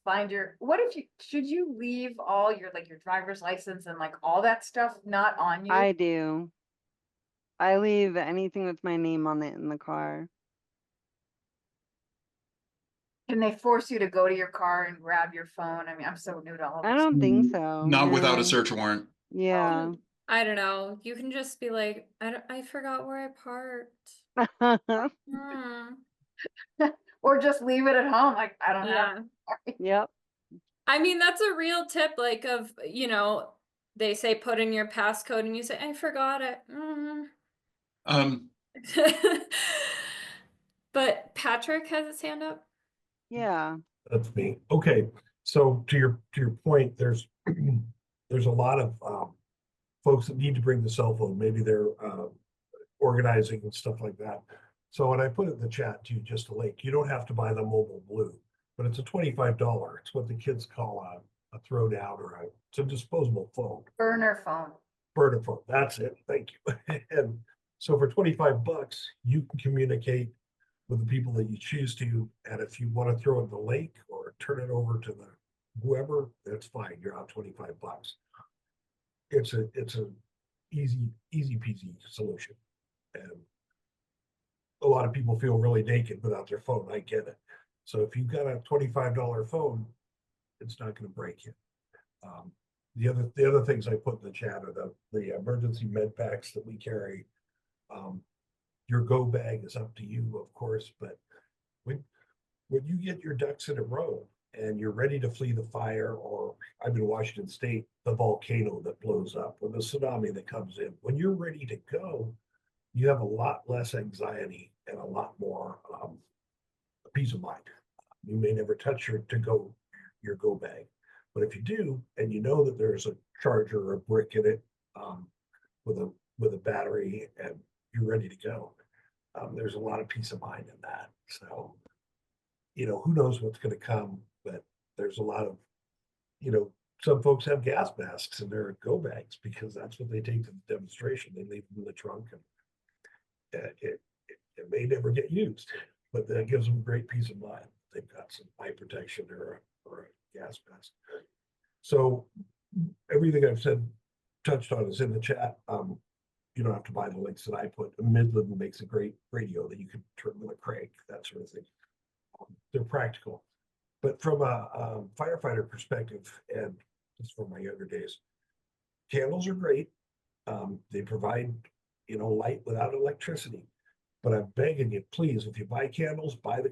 find your, what if you, should you leave all your like your driver's license and like all that stuff not on you? I do. I leave anything with my name on it in the car. Can they force you to go to your car and grab your phone? I mean, I'm so new to all I this. don't think so. Not without a No. search warrant. Yeah. I don't know. You can just be like, I forgot where I parked. Or just leave it at home. Like, I don't Yeah. have. Yep. I mean, that's a real tip, like of, they say put in your passcode and you say, I forgot it. But Patrick has his hand up. Yeah. That's me. Okay, so to your point, there's there's a lot of folks that need to bring the cell phone. Maybe they're organizing and stuff like that. So when I put it in the chat to you, just a link, you don't have to buy the Mobile Blue, but it's a $25. It's what the kids call a throw down, or it's a disposable phone. Burner phone. Burner phone. That's it. Thank you. And so for $25, you can communicate with the people that you choose to. And if you want to throw it in the lake or turn it over to the whoever, that's fine. You're out $25. It's a easy peasy solution. And a lot of people feel really naked without their phone. I get it. So if you've got a $25 phone, it's not going to break you. The other things I put in the chat are the emergency med packs that we carry. Your go bag is up to you, of course, but when you get your ducks in a row and you're ready to flee the fire, or I'm in Washington State, the volcano that blows up, or the tsunami that comes in, when you're ready to go, you have a lot less anxiety and a lot more peace of mind. You may never touch your go bag, but if you do, and you know that there's a charger or a brick in it with a battery, and you're ready to go, there's a lot of peace of mind in that. So, who knows what's going to come, but there's a lot of, some folks have gas masks in their go bags because that's what they take to the demonstration. They leave them in the trunk, and it may never get used, but that gives them great peace of mind. They've got some eye protection or a gas mask. So everything I've touched on is in the chat. You don't have to buy the links that I put. Midland makes a great radio that you can turn with a crank, that sort of thing. They're practical. But from a firefighter perspective, and just from my younger days, candles are great. They provide, light without electricity. But I'm begging you, please, if you buy candles, buy the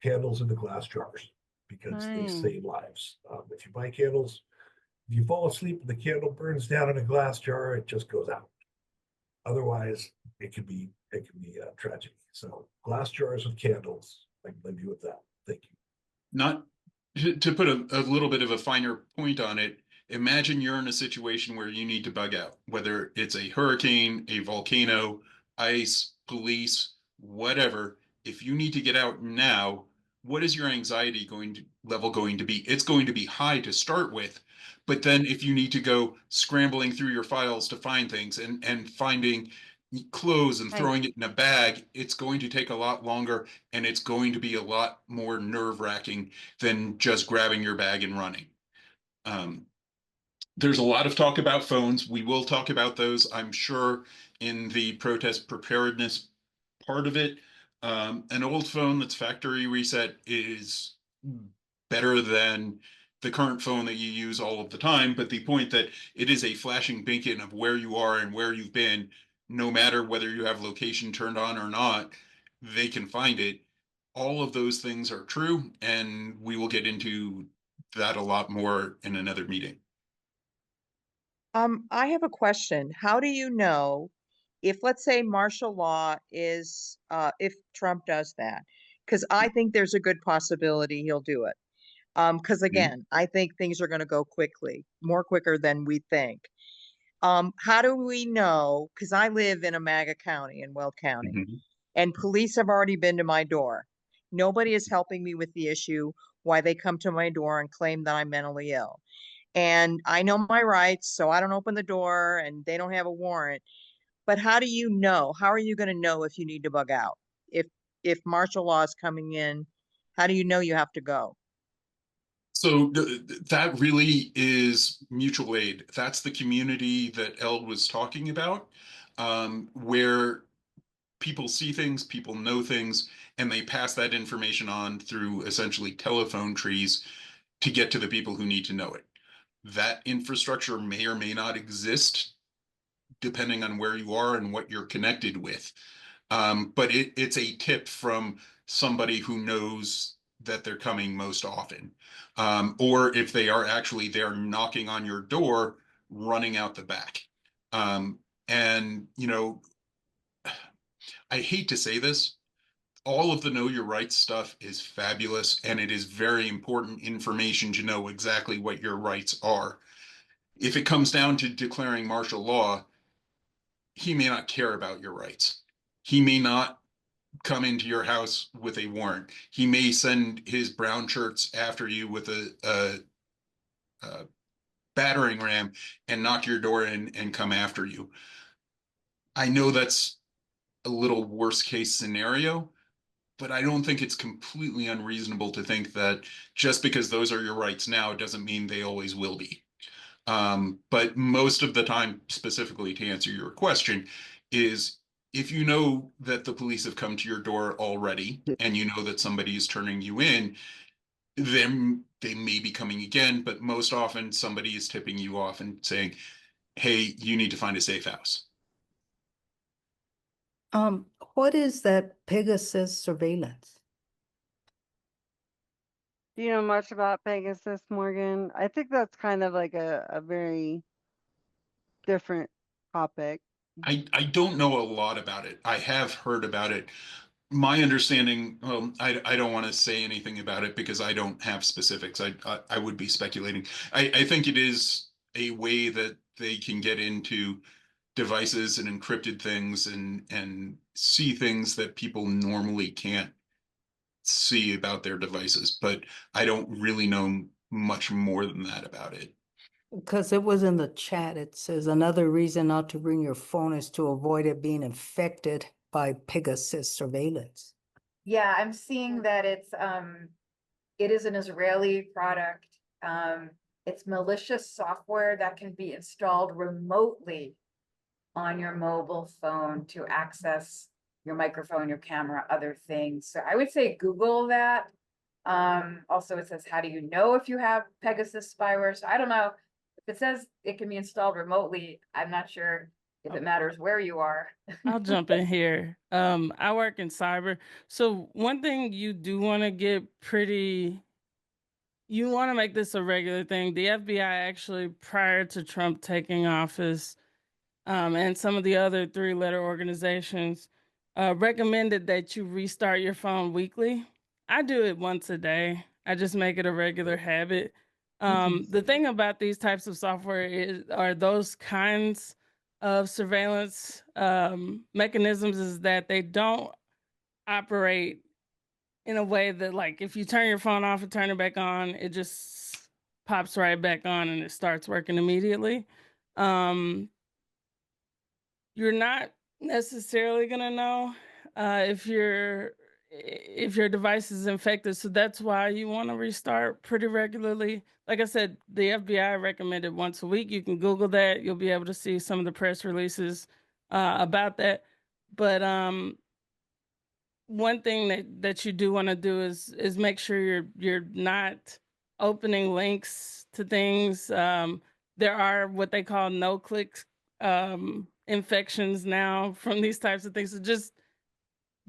candles in the glass jars because they Nice. save lives. If you buy candles, if you fall asleep and the candle burns down in a glass jar, it just goes out. Otherwise, it could be a tragedy. So glass jars of candles, I can leave you with that. Thank you. Not to put a little bit of a finer point on it, imagine you're in a situation where you need to bug out, whether it's a hurricane, a volcano, ice, police, whatever. If you need to get out now, what is your anxiety level going to be? It's going to be high to start with, but then if you need to go scrambling through your files to find things and finding clothes and Right. throwing it in a bag, it's going to take a lot longer and it's going to be a lot more nerve-wracking than just grabbing your bag and running. There's a lot of talk about phones. We will talk about those, I'm sure, in the protest preparedness part of it. An old phone that's factory reset is better than the current phone that you use all of the time. But the point that it is a flashing beacon of where you are and where you've been, no matter whether you have location turned on or not, they can find it. All of those things are true, and we will get into that a lot more in another meeting. I have a question. How do you know if, let's say, martial law is, if Trump does that? Because I think there's a good possibility he'll do it. Because again, I think things are going to go quickly, more quicker than we think. How do we know? Because I live in a MAGA county in Weld County, and police have already been to my door. Nobody is helping me with the issue why they come to my door and claim that I'm mentally ill. And I know my rights, so I don't open the door and they don't have a warrant. But how do you know? How are you going to know if you need to bug out? If martial law is coming in, how do you know you have to go? So that really is mutual aid. That's the community that Elle was talking about, where people see things, people know things, and they pass that information on through essentially telephone trees to get to the people who need to know it. That infrastructure may or may not exist depending on where you are and what you're connected with. But it's a tip from somebody who knows that they're coming most often. Or if they are actually there knocking on your door, running out the back. And, I hate to say this, all of the know your rights stuff is fabulous and it is very important information to know exactly what your rights are. If it comes down to declaring martial law, he may not care about your rights. He may not come into your house with a warrant. He may send his brown shirts after you with a battering ram and knock your door in and come after you. I know that's a little worst case scenario, but I don't think it's completely unreasonable to think that just because those are your rights now doesn't mean they always will be. But most of the time, specifically to answer your question, is if you know that the police have come to your door already and you know that somebody is turning you in, then they may be coming again, but most often somebody is tipping you off and saying, hey, you need to find a safe house. What is that Pegasus surveillance? Do you know much about Pegasus, Morgan? I think that's kind of like a very different topic. I don't know a lot about it. I have heard about it. My understanding, I don't want to say anything about it because I don't have specifics. I would be speculating. I think it is a way that they can get into devices and encrypted things and see things that people normally can't see about their devices. But I don't really know much more than that about it. Because it was in the chat. It says another reason not to bring your phone is to avoid it being infected by Pegasus surveillance. Yeah, I'm seeing that it is an Israeli product. It's malicious software that can be installed remotely on your mobile phone to access your microphone, your camera, other things. So I would say Google that. Also, it says, how do you know if you have Pegasus spyware? So I don't know if it says it can be installed remotely, I'm not sure if it matters where you are. I'll jump in here. I work in cyber. So one thing you do want to get you want to make this a regular thing. The FBI actually, prior to Trump taking office, and some of the other 3-letter organizations, recommended that you restart your phone weekly. I do it once a day. I just make it a regular habit. The thing about these types of software are those kinds of surveillance mechanisms is that they don't operate in a way that, like, if you turn your phone off and turn it back on, it just pops right back on and it starts working immediately. You're not necessarily gonna know if your device is infected, so that's why you want to restart pretty regularly. Like I said, the FBI recommended once a week. You can Google that. You'll be able to see some of the press releases about that. But one thing that you do want to do is make sure you're not opening links to things. There are what they call no-click infections now from these types of things. So just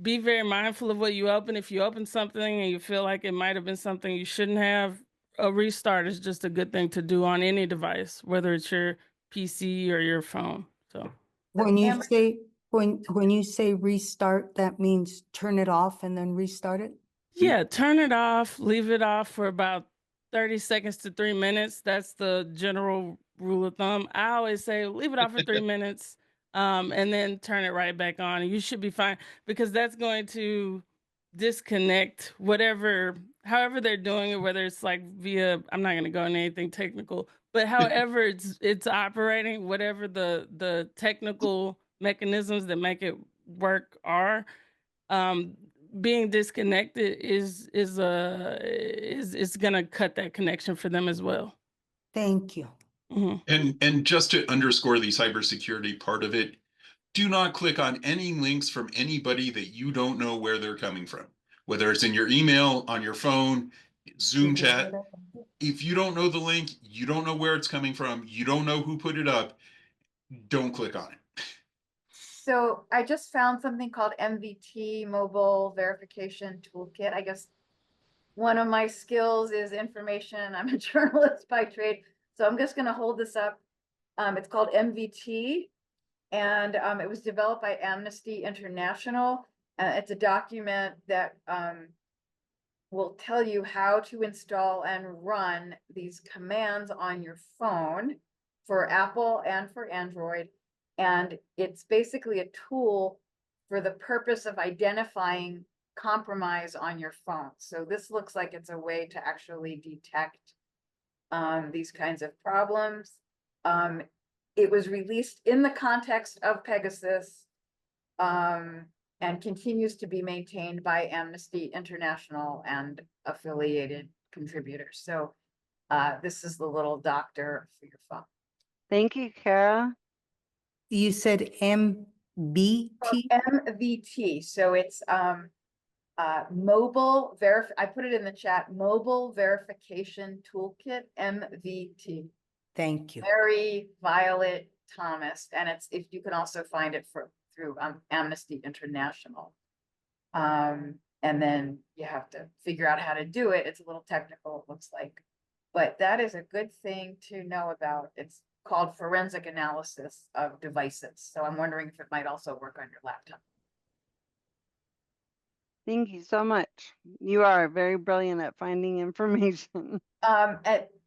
be very mindful of what you open. If you open something and you feel like it might have been something you shouldn't have, a restart is just a good thing to do on any device, whether it's your PC or your phone. So When you Amber, say, when you say restart, that means turn it off and then restart it? yeah, turn it off, leave it off for about 30 seconds to 3 minutes. That's the general rule of thumb. I always say leave it off for 3 minutes, and then turn it right back on. And you should be fine because that's going to disconnect however they're doing it, whether it's like via, I'm not going to go into anything technical, but however it's operating, whatever the technical mechanisms that make it work are, um, being disconnected is gonna cut that connection for them as well. Thank you. And just to underscore the cybersecurity part of it, do not click on any links from anybody that you don't know where they're coming from, whether it's in your email, on your phone, Zoom chat. If you don't know the link, you don't know where it's coming from, you don't know who put it up, don't click on it. so I just found something called MVT, Mobile Verification Toolkit. I guess one of my skills is information. I'm a journalist by trade. So I'm just gonna hold this up. It's called MVT, and it was developed by Amnesty International. It's a document that will tell you how to install and run these commands on your phone for Apple and for Android. And it's basically a tool for the purpose of identifying compromise on your phone. So this looks like it's a way to actually detect these kinds of problems. It was released in the context of Pegasus, and continues to be maintained by Amnesty International and affiliated contributors. So this is the little doctor for your phone. Thank you, Kara. You said MBT? MVT. So it's mobile I put it in the chat, Mobile Verification Toolkit, MVT. Thank you. Mary Violet Thomas, and it's, if you can also find it through Amnesty International. And then you have to figure out how to do it. It's a little technical, it looks like, but that is a good thing to know about. It's called forensic analysis of devices. So I'm wondering if it might also work on your laptop. Thank you so much. You are very brilliant at finding information.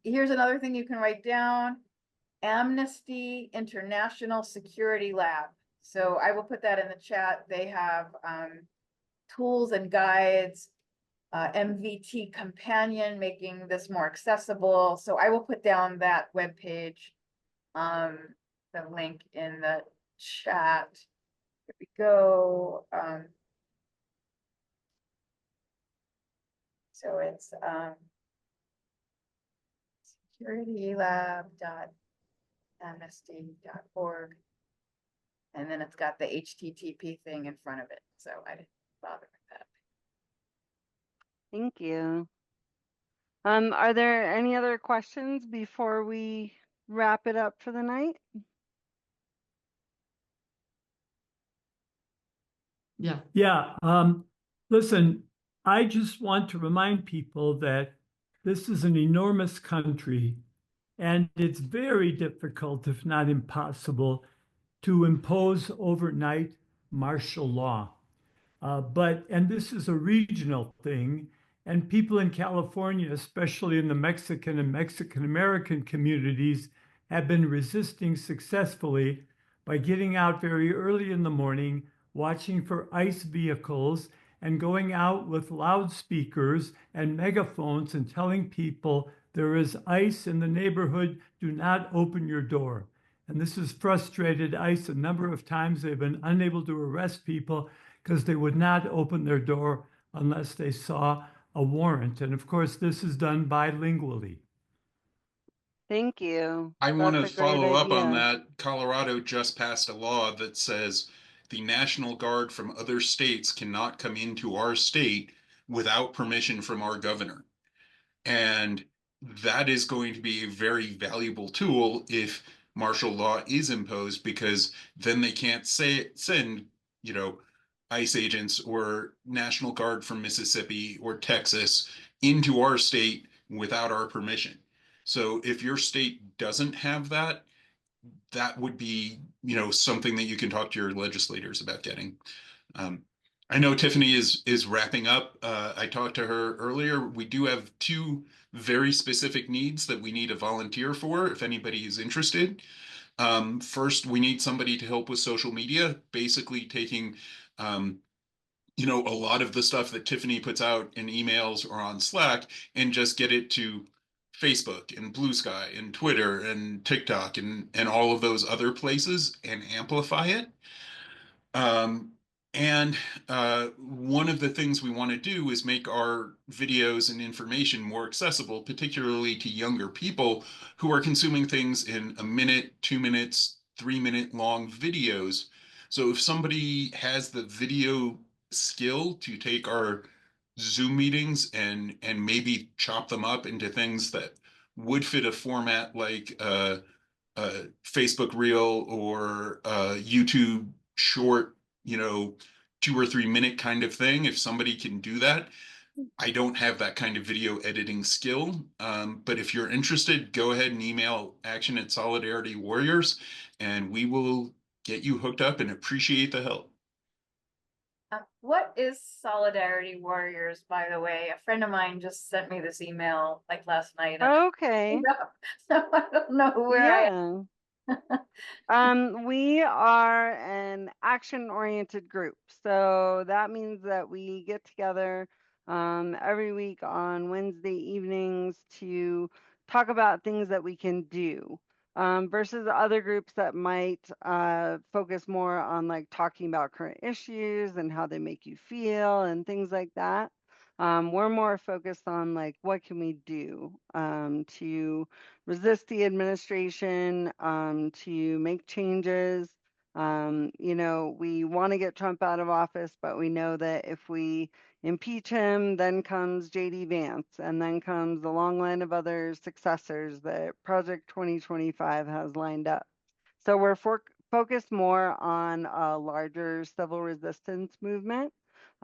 Here's another thing you can write down: Amnesty International Security Lab. So I will put that in the chat. They have tools and guides, MVT Companion, making this more accessible. So I will put down that webpage, the link in the chat. Here we go. So it's securitylab.amnesty.org. And then it's got the HTTP thing in front of it. So I didn't bother with that. Thank you. Are there any other questions before we wrap it up for the night? Yeah. Yeah. Listen, I just want to remind people that this is an enormous country, and it's very difficult, if not impossible, to impose overnight martial law. And this is a regional thing, and people in California, especially in the Mexican and Mexican American communities, have been resisting successfully by getting out very early in the morning, watching for ICE vehicles, and going out with loudspeakers and megaphones and telling people there is ICE in the neighborhood, do not open your door. And this has frustrated ICE a number of times. They've been unable to arrest people because they would not open their door unless they saw a warrant. And of course, this is done bilingually. Thank you. I want That's to a great follow up on idea. that. Colorado just passed a law that says the National Guard from other states cannot come into our state without permission from our governor. And that is going to be a very valuable tool if martial law is imposed, because then they can't send, ICE agents or National Guard from Mississippi or Texas into our state without our permission. So if your state doesn't have that, that would be, something that you can talk to your legislators about getting. Um, I know Tiffany is wrapping up. I talked to her earlier. We do have two very specific needs that we need a volunteer for if anybody is interested. First, we need somebody to help with social media, basically taking a lot of the stuff that Tiffany puts out in emails or on Slack and just get it to Facebook and Blue Sky and Twitter and TikTok and all of those other places and amplify it. Um, and one of the things we want to do is make our videos and information more accessible, particularly to younger people who are consuming things in a minute, 2 minutes, 3 minute long videos. So if somebody has the video skill to take our Zoom meetings and maybe chop them up into things that would fit a format like Facebook Reel or YouTube short, 2 or 3 minute kind of thing. If somebody can do that, I don't have that kind of video editing skill. But if you're interested, go ahead and email action@Solidarity Warriors, and we will get you hooked up and appreciate the help. What is Solidarity Warriors, by the way? A friend of mine just sent me this email like last night. Okay. So I don't know where I am. We are an action-oriented group. So that means that we get together every week on Wednesday evenings to talk about things that we can do. Versus other groups that might focus more on like talking about current issues and how they make you feel and things like that. We're more focused on like what can we do to resist the administration, to make changes. We want to get Trump out of office, but we know that if we impeach him, then comes JD Vance, and then comes the long line of other successors that Project 2025 has lined up. So we're focused more on a larger civil resistance movement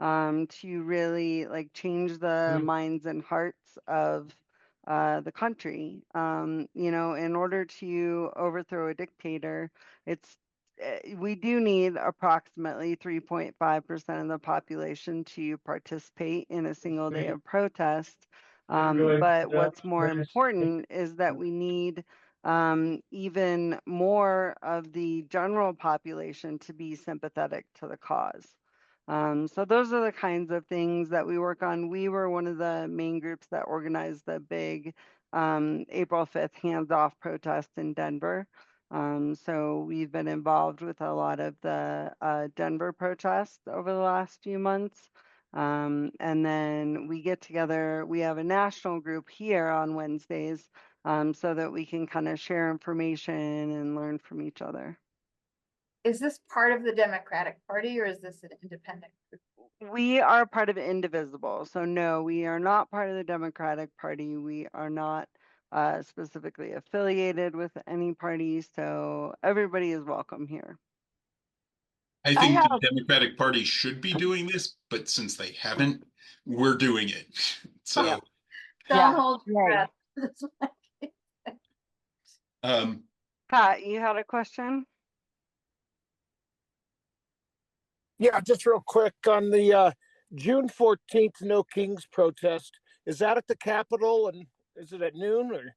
to really like change the minds and hearts of the country. In order to overthrow a dictator, we do need approximately 3.5% of the population to participate in a single day of protest. But what's more important is that we need even more of the general population to be sympathetic to the cause. So those are the kinds of things that we work on. We were one of the main groups that organized the big April 5th hands-off protest in Denver. So we've been involved with a lot of the Denver protests over the last few months. And then we get together, we have a national group here on Wednesdays so that we can kind of share information and learn from each other. Is this part of the Democratic Party or is this an independent group? We are part of Indivisible. So no, we are not part of the Democratic Party. We are not specifically affiliated with any party. So everybody is welcome here. I think the Democratic Party should be doing this, but since they haven't, we're doing it. So, Yeah. Don't hold your breath. That's what Pat, you had a question? Yeah, just real quick on the June 14th No Kings protest. Is that at the Capitol, and is it at noon or?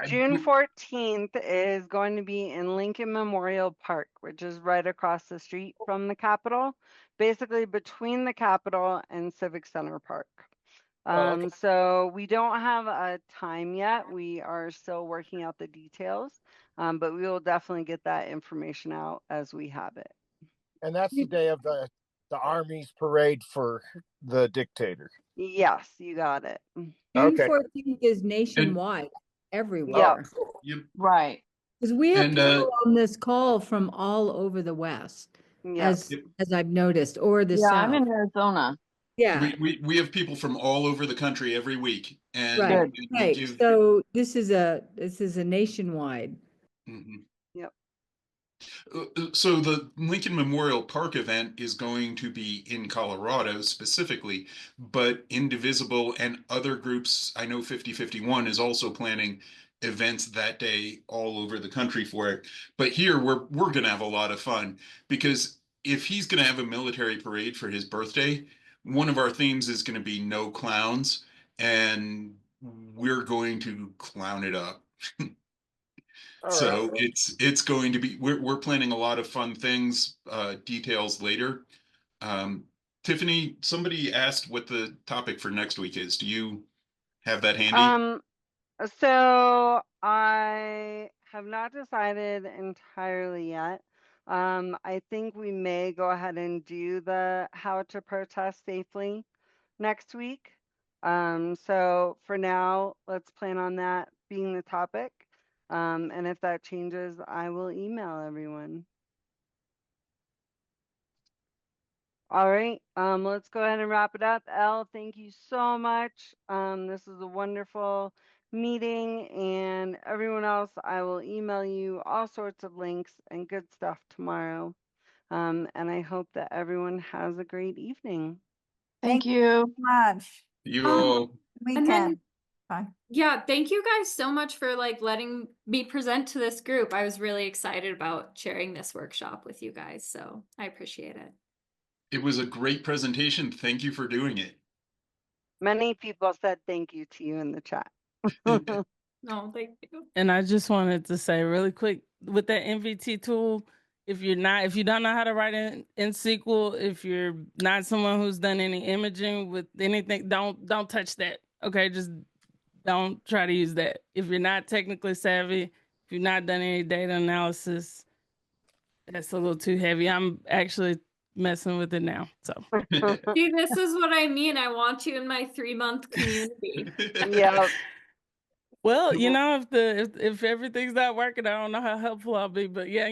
June 14th is going to be in Lincoln Memorial Park, which is right across the street from the Capitol, basically between the Capitol and Civic Center Park. Okay. So we don't have a time yet. We are still working out the details, but we will definitely get that information out as we have it. And that's the day of the Army's parade for the dictator. Yes, you got it. June Okay. 14th is nationwide, everywhere. Yep. Right. Because we have And, people on this call from all over the West, Yes. as I've noticed, or the Yeah, South. I'm in Arizona. Yeah, we have people from all over the country every week, and right, we right. give. So this is a nationwide. Mhm. Yep. So the Lincoln Memorial Park event is going to be in Colorado specifically, but Indivisible and other groups, I know 5051 is also planning events that day all over the country for it. But here we're going to have a lot of fun because if he's going to have a military parade for his birthday, one of our themes is going to be no clowns, and we're going to clown it up. So it's going to be we're planning a lot of fun things, details later. Tiffany, somebody asked what the topic for next week is. Do you have that handy? So I have not decided entirely yet. I think we may go ahead and do the how to protest safely next week. So for now, let's plan on that being the topic. And if that changes, I will email everyone. All right, let's go ahead and wrap it up. Elle, thank you so much. This is a wonderful meeting, and everyone else, I will email you all sorts of links and good stuff tomorrow. And I hope that everyone has a great evening. Thank you. Much. You all. And then, Weekend. Bye. yeah, thank you guys so much for like letting me present to this group. I was really excited about sharing this workshop with you guys, so I appreciate it. It was a great presentation. Thank you for doing it. Many people said thank you to you in the chat. No, thank you. And I just wanted to say really quick with that MVT tool, if you don't know how to write in SQL, if you're not someone who's done any imaging with anything, don't touch that. Okay, just don't try to use that. If you're not technically savvy, if you've not done any data analysis, that's a little too heavy. I'm actually messing with it now. So See, this is what I mean. I want you in my 3-month community. Yeah. well, if everything's not working, I don't know how helpful I'll be, but yeah,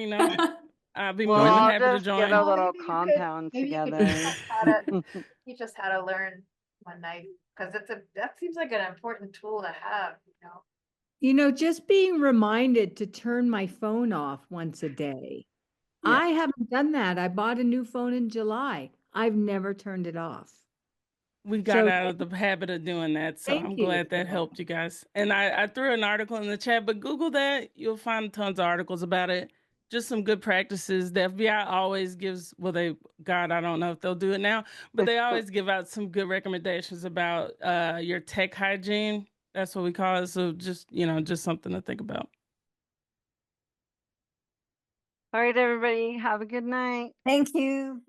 I'll be We'll more than all happy to just join. get a little Maybe you could- compound maybe you could together. teach us how to learn one night, because that seems like an important tool to have, Just being reminded to turn my phone off once a day. Yeah. I haven't done that. I bought a new phone in July. I've never turned it off. We got out of the habit of doing that, so Thank I'm you. glad that helped you guys. And I threw an article in the chat, but Google that. You'll find tons of articles about it. Just some good practices. The FBI always gives, I don't know if they'll do it now, but they always give out some good recommendations about your tech hygiene. That's what we call it. So just something to think about. All right, everybody, have a good night. Thank you.